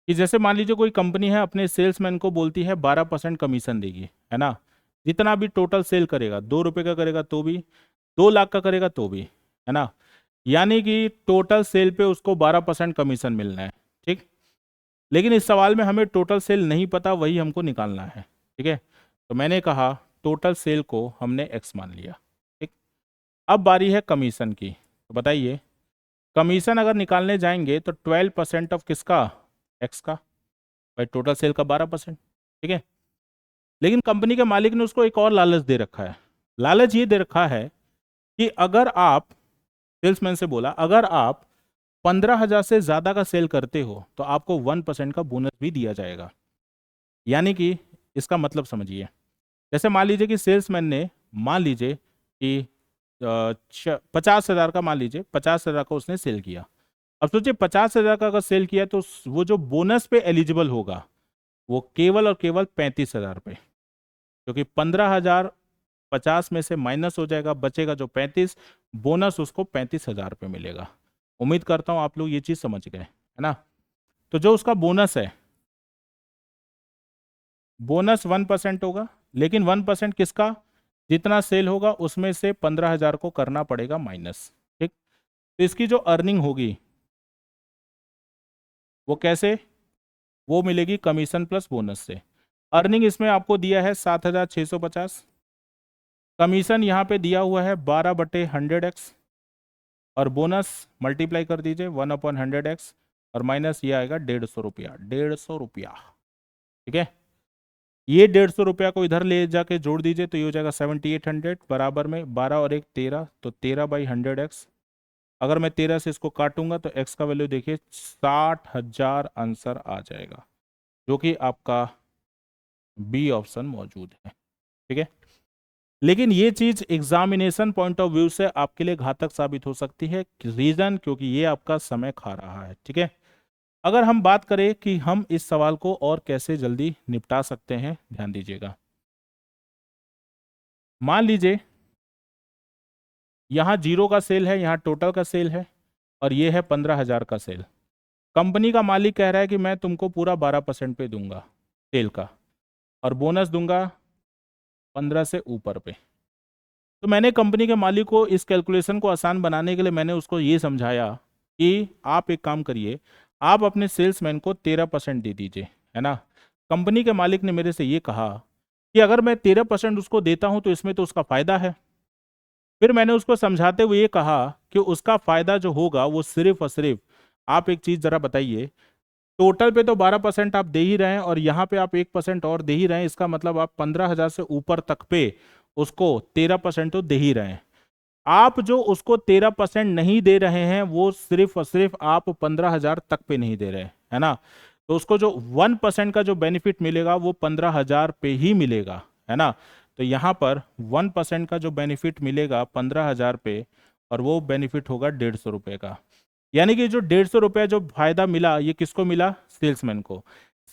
कि जैसे मान लीजिए कोई कंपनी है, अपने सेल्समैन को बोलती है 12% कमीशन देगी, है ना, जितना भी टोटल सेल करेगा, 2 रुपए का करेगा तो भी, 2 लाख का करेगा तो भी, है ना, यानी कि टोटल सेल पे उसको 12% कमीशन मिलना है। ठीक। लेकिन इस सवाल में हमें टोटल सेल नहीं पता, वही हमको निकालना है। ठीक है, तो मैंने कहा टोटल सेल को हमने एक्स मान लिया। ठीक। अब बारी है कमीशन की, तो बताइए कमीशन अगर निकालने जाएंगे तो 12% ऑफ किसका, एक्स का, भाई टोटल सेल का 12%। ठीक है, लेकिन कंपनी के मालिक ने उसको एक और लालच दे रखा है। लालच ये दे रखा है कि अगर आप, सेल्समैन से बोला, अगर आप 15,000 से ज्यादा का सेल करते हो तो आपको 1% का बोनस भी दिया जाएगा। यानी कि इसका मतलब समझिए, जैसे मान लीजिए कि सेल्समैन ने, मान लीजिए कि 50,000 का, मान लीजिए 50,000 का उसने सेल किया। अब सोचिए 50,000 का अगर सेल किया तो वो जो बोनस पे एलिजिबल होगा वो केवल और केवल 35,000 रुपये, क्योंकि 15,000 50 में से माइनस हो जाएगा, बचेगा जो 35, बोनस उसको 35,000 रुपये मिलेगा। उम्मीद करता हूं आप लोग ये चीज समझ गए, है ना। तो जो उसका बोनस है, बोनस 1% होगा, लेकिन 1% किसका, जितना सेल होगा उसमें से 15,000 को करना पड़ेगा माइनस। ठीक। तो इसकी जो अर्निंग होगी वो कैसे, वो मिलेगी कमीशन प्लस बोनस से। अर्निंग इसमें आपको दिया है 7,650, कमीशन यहाँ पे दिया हुआ है 12/100x, और बोनस मल्टीप्लाई कर दीजिए 1/100x, और माइनस ये आएगा 150 रुपया, 150 रुपया। ठीक है, ये 150 रुपया को इधर ले जाके जोड़ दीजिए तो ये हो जाएगा 7,800, बराबर में 12 और 1 13, तो 13/100x। अगर मैं 13 से इसको काटूंगा तो x का वैल्यू देखिए 60,000 आंसर आ जाएगा, जो कि आपका बी ऑप्शन मौजूद है। ठीक है, लेकिन ये चीज एग्जामिनेशन पॉइंट ऑफ व्यू से आपके लिए घातक साबित हो सकती है। रीजन, क्योंकि ये आपका समय खा रहा है। ठीक है, अगर हम बात करें कि हम इस सवाल को और कैसे जल्दी निपटा सकते हैं, ध्यान दीजिएगा। मान लीजिए यहां 0 का सेल है, यहां टोटल का सेल है, और ये है 15,000 का सेल। कंपनी का मालिक कह रहा है कि मैं तुमको पूरा 12% पे दूंगा सेल का, और बोनस दूंगा 15 से ऊपर पे। तो मैंने कंपनी के मालिक को इस कैलकुलेशन को आसान बनाने के लिए मैंने उसको ये समझाया कि आप एक काम करिए, आप अपने सेल्समैन को 13% दे दीजिए, है ना। कंपनी के मालिक ने मेरे से ये कहा कि अगर मैं 13% उसको देता हूं तो इसमें तो उसका फायदा है। फिर मैंने उसको समझाते हुए ये कहा कि उसका फायदा जो होगा वो सिर्फ और सिर्फ, आप एक चीज जरा बताइए, टोटल पे तो 12% आप दे ही रहे हैं, और यहाँ पे आप 1% और दे ही रहे हैं, इसका मतलब आप 15,000 से ऊपर तक पे उसको 13% तो दे ही रहे हैं। आप जो उसको 13% नहीं दे रहे हैं वो सिर्फ और सिर्फ आप 15,000 तक पे नहीं दे रहे हैं, है ना। तो उसको जो 1% का जो बेनिफिट मिलेगा वो 15,000 पे ही मिलेगा, है ना। तो यहाँ पर 1% का जो बेनिफिट मिलेगा 15,000 पे, और वो बेनिफिट होगा 150 रुपये का। यानी कि जो 150 रुपया जो फायदा मिला, ये किसको मिला, सेल्समैन को।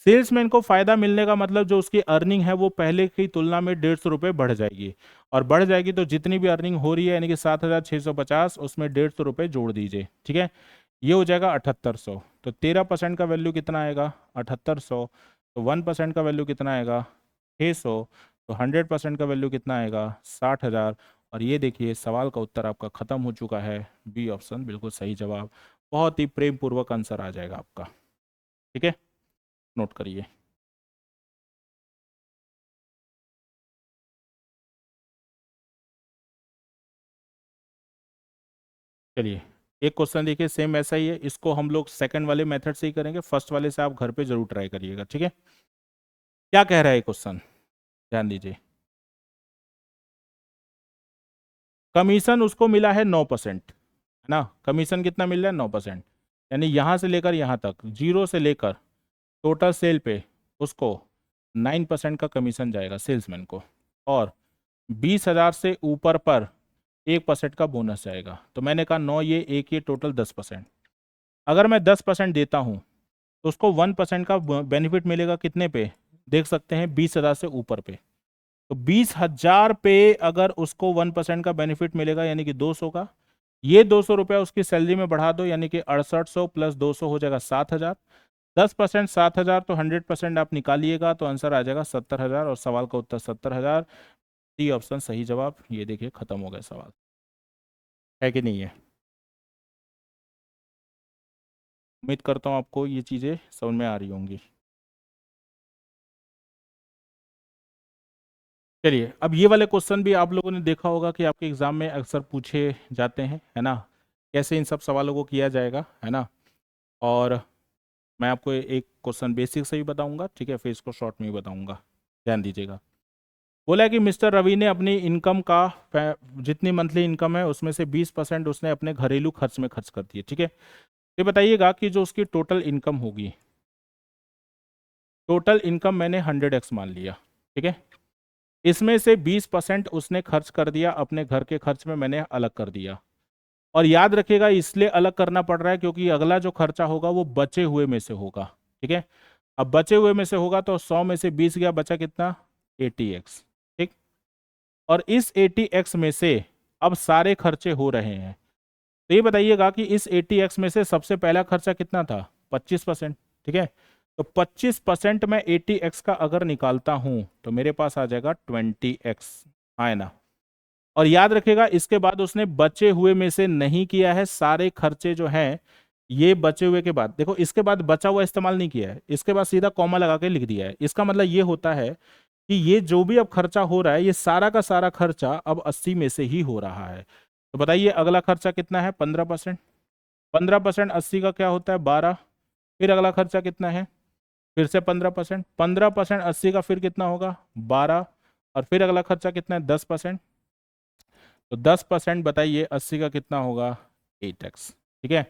सेल्समैन को फायदा मिलने का मतलब जो उसकी अर्निंग है वो पहले की तुलना में 150 रुपये बढ़ जाएगी, और बढ़ जाएगी तो जितनी भी अर्निंग हो रही है यानी कि 7,650, उसमें 150 रुपये जोड़ दीजिए। ठीक है, ये हो जाएगा 7,800। तो 13% का वैल्यू कितना आएगा, 7,800। तो 1% का वैल्यू कितना आएगा, 600। तो 100% का वैल्यू कितना आएगा, 60,000। और ये देखिए सवाल का उत्तर आपका खत्म हो चुका है, बी ऑप्शन बिल्कुल सही जवाब। बहुत ही प्रेम पूर्वक आंसर आ जाएगा आपका। ठीक है, नोट करिए। चलिए, एक क्वेश्चन देखिए सेम ऐसा ही है, इसको हम लोग सेकंड वाले मेथड से ही करेंगे, फर्स्ट वाले से आप घर पे जरूर ट्राई करिएगा। ठीक है, क्या कह रहा है क्वेश्चन, ध्यान दीजिए। कमीशन उसको मिला है 9%, है ना। कमीशन कितना मिल रहा है, 9%। यानी यहां से लेकर यहां तक, 0 से लेकर टोटल सेल पे उसको 9% का कमीशन जाएगा सेल्समैन को, और 20,000 से ऊपर पर 1% का बोनस जाएगा। तो मैंने कहा 9 ये 1 ये टोटल 10%। अगर मैं 10% देता हूं तो उसको 1% का बेनिफिट मिलेगा कितने पे, देख सकते हैं 20,000 से ऊपर पे। तो 20,000 पे अगर उसको 1% का बेनिफिट मिलेगा यानी कि 200 का, ये 200 रुपया उसकी सैलरी में बढ़ा दो, यानी कि 6,800 प्लस 200 हो जाएगा 7,000। 10% 7,000, तो 100% आप निकालिएगा तो आंसर आ जाएगा 70,000 और सवाल का उत्तर 70,000। डी ऑप्शन सही जवाब। ये देखिए खत्म हो गया सवाल, है कि नहीं है। उम्मीद करता हूँ आपको ये चीज़ें समझ में आ रही होंगी। चलिए, अब ये वाले क्वेश्चन भी आप लोगों ने देखा होगा कि आपके एग्जाम में अक्सर पूछे जाते हैं, है ना। कैसे इन सब सवालों को किया जाएगा, है ना। और मैं आपको एक क्वेश्चन बेसिक से ही बताऊंगा, ठीक है, फिर इसको शॉर्ट में ही बताऊंगा, ध्यान दीजिएगा। बोला है कि मिस्टर रवि ने अपनी इनकम का जितनी मंथली इनकम है उसमें से 20% उसने अपने घरेलू खर्च में खर्च कर दिए, ठीक है। ये बताइएगा कि जो उसकी टोटल इनकम होगी, टोटल इनकम मैंने 100x मान लिया, ठीक है। इसमें से 20% उसने खर्च कर दिया अपने घर के खर्च में, मैंने अलग कर दिया। और याद रखिएगा इसलिए अलग करना पड़ रहा है क्योंकि अगला जो खर्चा होगा वो बचे हुए में से होगा, ठीक है। अब बचे हुए में से होगा तो 100 में से 20 गया, बचा कितना, 80x, ठीक। और इस 80x में से अब सारे खर्चे हो रहे हैं, तो ये बताइएगा कि इस 80x में से सबसे पहला खर्चा कितना था, 25%, ठीक है। तो 25% में 80x का अगर निकालता हूं तो मेरे पास आ जाएगा 20x, है ना। और याद रखिएगा इसके बाद उसने बचे हुए में से नहीं किया है, सारे खर्चे जो हैं ये बचे हुए के बाद, देखो इसके बाद बचा हुआ इस्तेमाल नहीं किया है, इसके बाद सीधा कॉमा लगा के लिख दिया है। इसका मतलब ये होता है कि ये जो भी अब खर्चा हो रहा है ये सारा का सारा खर्चा अब 80 में से ही हो रहा है। तो बताइए अगला खर्चा कितना है, 15%। 15% 80 का क्या होता है, 12। फिर अगला खर्चा कितना है, फिर से 15%। 15% 80 का फिर कितना होगा, 12। और फिर अगला खर्चा कितना है, 10%। तो 10% बताइए 80 का कितना होगा, 8x, ठीक है।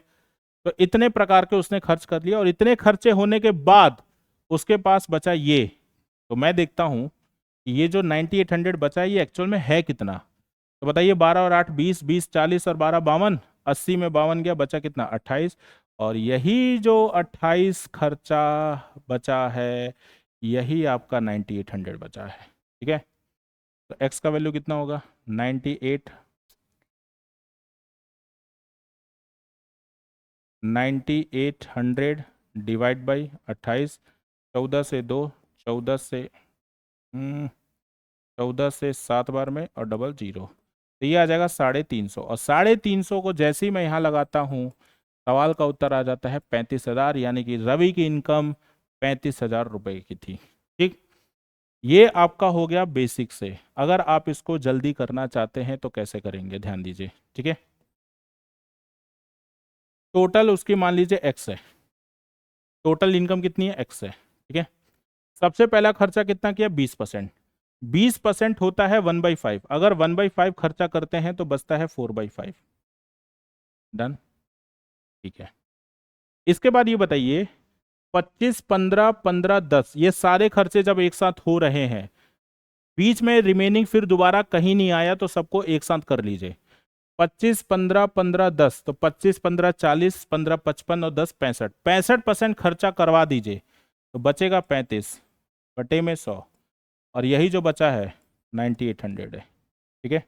तो इतने प्रकार के उसने खर्च कर लिया और इतने खर्चे होने के बाद उसके पास बचा ये। तो मैं देखता हूं कि ये जो 9800 बचा है ये एक्चुअल में है कितना। तो बताइए 12 और 8 20, 20 40 और 12 52, 80 में 52 गया, बचा कितना, 28। और यही जो 28 खर्चा बचा है यही आपका 9800 बचा है, ठीक है। तो x का वैल्यू कितना होगा, 98, 9800 डिवाइड बाई 28। 14 से 2, 14 से 14 से 7 बार में और डबल 0, तो ये आ जाएगा 350। और 350 को जैसे ही मैं यहाँ लगाता हूँ सवाल का उत्तर आ जाता है 35,000, यानी कि रवि की इनकम 35,000 रुपए की थी, ठीक। ये आपका हो गया बेसिक से। अगर आप इसको जल्दी करना चाहते हैं तो कैसे करेंगे, ध्यान दीजिए, ठीक है। टोटल उसकी मान लीजिए एक्स है, टोटल इनकम कितनी है, एक्स है, ठीक है। सबसे पहला खर्चा कितना किया, 20%। 20% होता है 1/5, अगर 1/5 खर्चा करते हैं तो बचता है 4/5। डन, ठीक है। इसके बाद ये बताइए 25 15 15 10 ये सारे खर्चे जब एक साथ हो रहे हैं, बीच में रिमेनिंग फिर दोबारा कहीं नहीं आया, तो सबको एक साथ कर लीजिए। 25 15 15 10, तो 25 15 40, 15 55 और 10 65, 65% खर्चा करवा दीजिए तो बचेगा 35 बटे में 100। और यही जो बचा है 9800 है, ठीक है।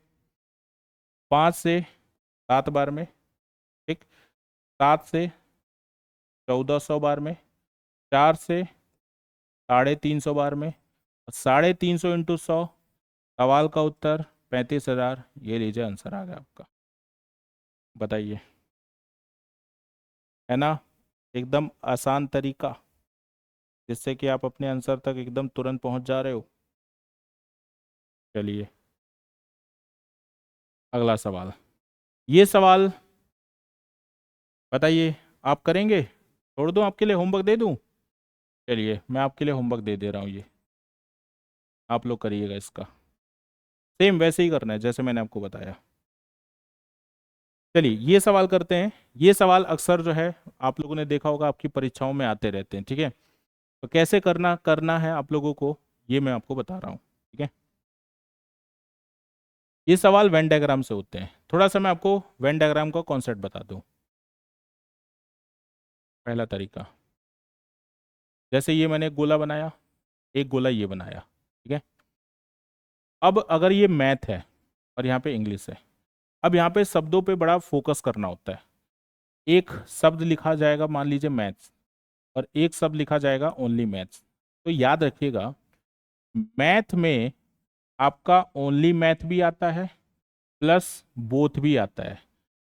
5 से 7 बार में, ठीक। 7 से 1400 बार में, 4 से 350 बार में, 350 इंटू 100, सवाल का उत्तर 35,000। ये लीजिए आंसर आ गया आपका, बताइए, है ना। एकदम आसान तरीका जिससे कि आप अपने आंसर तक एकदम तुरंत पहुंच जा रहे हो। चलिए अगला सवाल, ये सवाल बताइए आप करेंगे, छोड़ दूं आपके लिए होमवर्क दे दूं। चलिए मैं आपके लिए होमवर्क दे रहा हूँ, ये आप लोग करिएगा इसका, सेम वैसे ही करना है जैसे मैंने आपको बताया। चलिए ये सवाल करते हैं। ये सवाल अक्सर जो है आप लोगों ने देखा होगा आपकी परीक्षाओं में आते रहते हैं, ठीक है। तो कैसे करना करना है आप लोगों को ये मैं आपको बता रहा हूँ, ठीक है। ये सवाल वेन डायग्राम से होते हैं। थोड़ा सा मैं आपको वेन डायग्राम का कॉन्सेप्ट बता दूं। पहला तरीका, जैसे ये मैंने एक गोला बनाया, एक गोला ये बनाया, ठीक है। अब अगर ये मैथ है और यहाँ पे इंग्लिश है, अब यहाँ पे शब्दों पे बड़ा फोकस करना होता है। एक शब्द लिखा जाएगा, मान लीजिए मैथ्स, और एक शब्द लिखा जाएगा ओनली मैथ्स। तो याद रखिएगा, मैथ में आपका ओनली मैथ भी आता है प्लस बोथ भी आता है,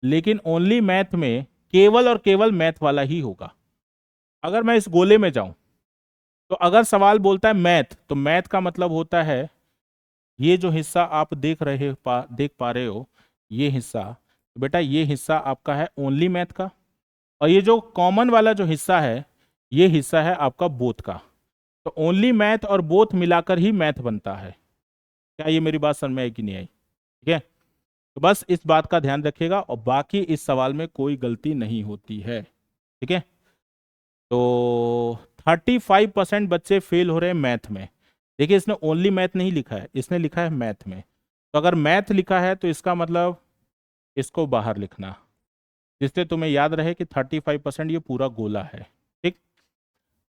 लेकिन ओनली मैथ में केवल और केवल मैथ वाला ही होगा। अगर मैं इस गोले में जाऊं, तो अगर सवाल बोलता है मैथ, तो मैथ का मतलब होता है ये जो हिस्सा आप देख पा रहे हो, ये हिस्सा, तो बेटा ये हिस्सा आपका है ओनली मैथ का, और ये जो कॉमन वाला जो हिस्सा है, ये हिस्सा है आपका बोथ का। तो ओनली मैथ और बोथ मिलाकर ही मैथ बनता है। क्या ये मेरी बात समझ में आई कि नहीं आई? ठीक है, तो बस इस बात का ध्यान रखिएगा, और बाकी इस सवाल में कोई गलती नहीं होती है। ठीक है, तो 35% बच्चे फेल हो रहे हैं मैथ में। देखिए, इसने ओनली मैथ नहीं लिखा है, इसने लिखा है मैथ में। तो अगर मैथ लिखा है तो इसका मतलब इसको बाहर लिखना, जिससे तुम्हें याद रहे कि 35% ये पूरा गोला है। ठीक,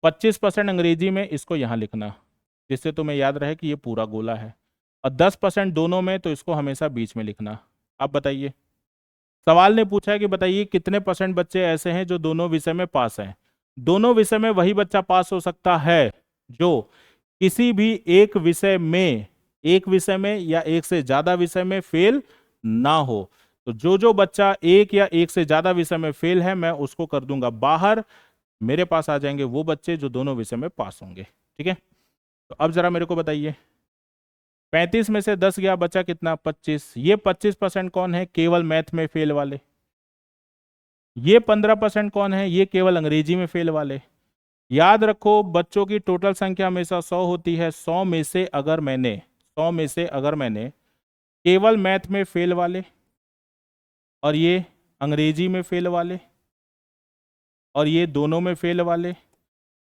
25% अंग्रेजी में, इसको यहाँ लिखना, जिससे तुम्हें याद रहे कि ये पूरा गोला है। और 10% दोनों में, तो इसको हमेशा बीच में लिखना। आप बताइए, सवाल ने पूछा है कि बताइए कितने परसेंट बच्चे ऐसे हैं जो दोनों विषय में पास हैं। दोनों विषय में वही बच्चा पास हो सकता है जो किसी भी एक विषय में या एक से ज्यादा विषय में फेल ना हो। तो जो बच्चा एक या एक से ज्यादा विषय में फेल है, मैं उसको कर दूंगा बाहर। मेरे पास आ जाएंगे वो बच्चे जो दोनों विषय में पास होंगे। ठीक है, तो अब जरा मेरे को बताइए, 35 में से 10 गया, बचा कितना? 25। ये 25% कौन है? केवल मैथ में फेल वाले। ये 15% कौन है? ये केवल अंग्रेजी में फेल वाले। याद रखो, बच्चों की टोटल संख्या हमेशा 100 होती है। 100 में से अगर मैंने केवल मैथ में फेल वाले, और ये अंग्रेजी में फेल वाले, और ये दोनों में फेल वाले,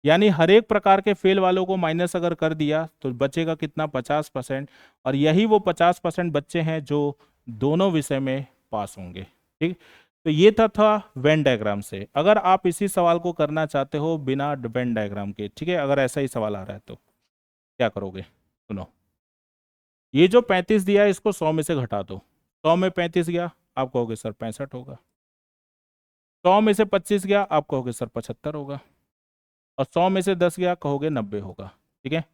यानी हर एक प्रकार के फेल वालों को माइनस अगर कर दिया तो बचेगा कितना? 50%। और यही वो 50% बच्चे हैं जो दोनों विषय में पास होंगे। ठीक, तो ये था वेन डायग्राम से। अगर आप इसी सवाल को करना चाहते हो बिना वेन डायग्राम के, ठीक है, अगर ऐसा ही सवाल आ रहा है तो क्या करोगे? सुनो, ये जो 35 दिया है इसको 100 में से घटा दो। 100 में 35 गया, आप कहोगे सर 65 होगा। 100 में से 25 गया, आप कहोगे सर 75 होगा। और 100 में से 10 गया, कहोगे 90 होगा। ठीक है,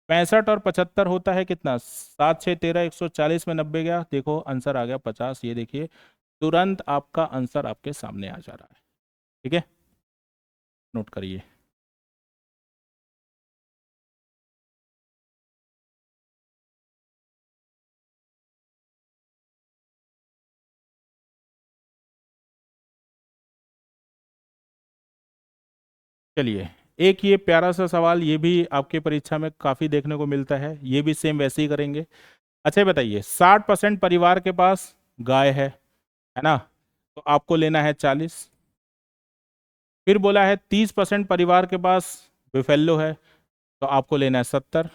65 और 75 होता है कितना? 7 6 13, 140 में 90 गया, देखो आंसर आ गया 50। ये देखिए, तुरंत आपका आंसर आपके सामने आ जा रहा है। ठीक है, नोट करिए। चलिए, एक ये प्यारा सा सवाल, ये भी आपके परीक्षा में काफी देखने को मिलता है, ये भी सेम वैसे ही करेंगे। अच्छा, ये बताइए, 60% परिवार के पास गाय है ना, तो आपको लेना है 40। फिर बोला है 30% परिवार के पास बिफेल्लो है, तो आपको लेना है 70।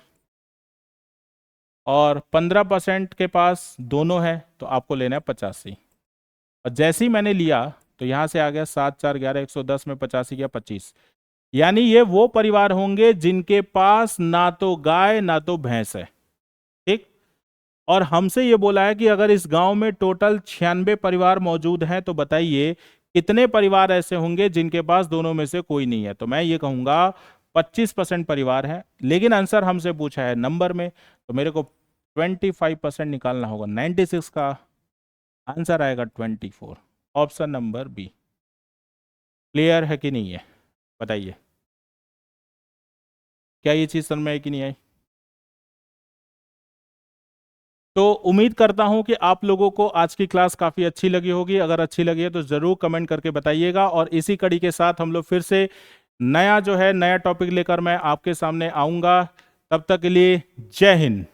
और 15% के पास दोनों है, तो आपको लेना है 85। और जैसे ही मैंने लिया तो यहां से आ गया 7 4 11, 110 में 85 गया 25। यानी ये वो परिवार होंगे जिनके पास ना तो गाय ना तो भैंस है। ठीक, और हमसे ये बोला है कि अगर इस गांव में टोटल 96 परिवार मौजूद हैं, तो बताइए कितने परिवार ऐसे होंगे जिनके पास दोनों में से कोई नहीं है। तो मैं ये कहूंगा 25% परिवार है, लेकिन आंसर हमसे पूछा है नंबर में, तो मेरे को 25% निकालना होगा। 96 का आंसर आएगा 24, ऑप्शन नंबर बी। क्लियर है कि नहीं है? बताइए, क्या ये चीज समझ में आई कि नहीं आई? तो उम्मीद करता हूं कि आप लोगों को आज की क्लास काफी अच्छी लगी होगी। अगर अच्छी लगी है तो जरूर कमेंट करके बताइएगा, और इसी कड़ी के साथ हम लोग फिर से नया टॉपिक लेकर मैं आपके सामने आऊंगा। तब तक के लिए जय हिंद।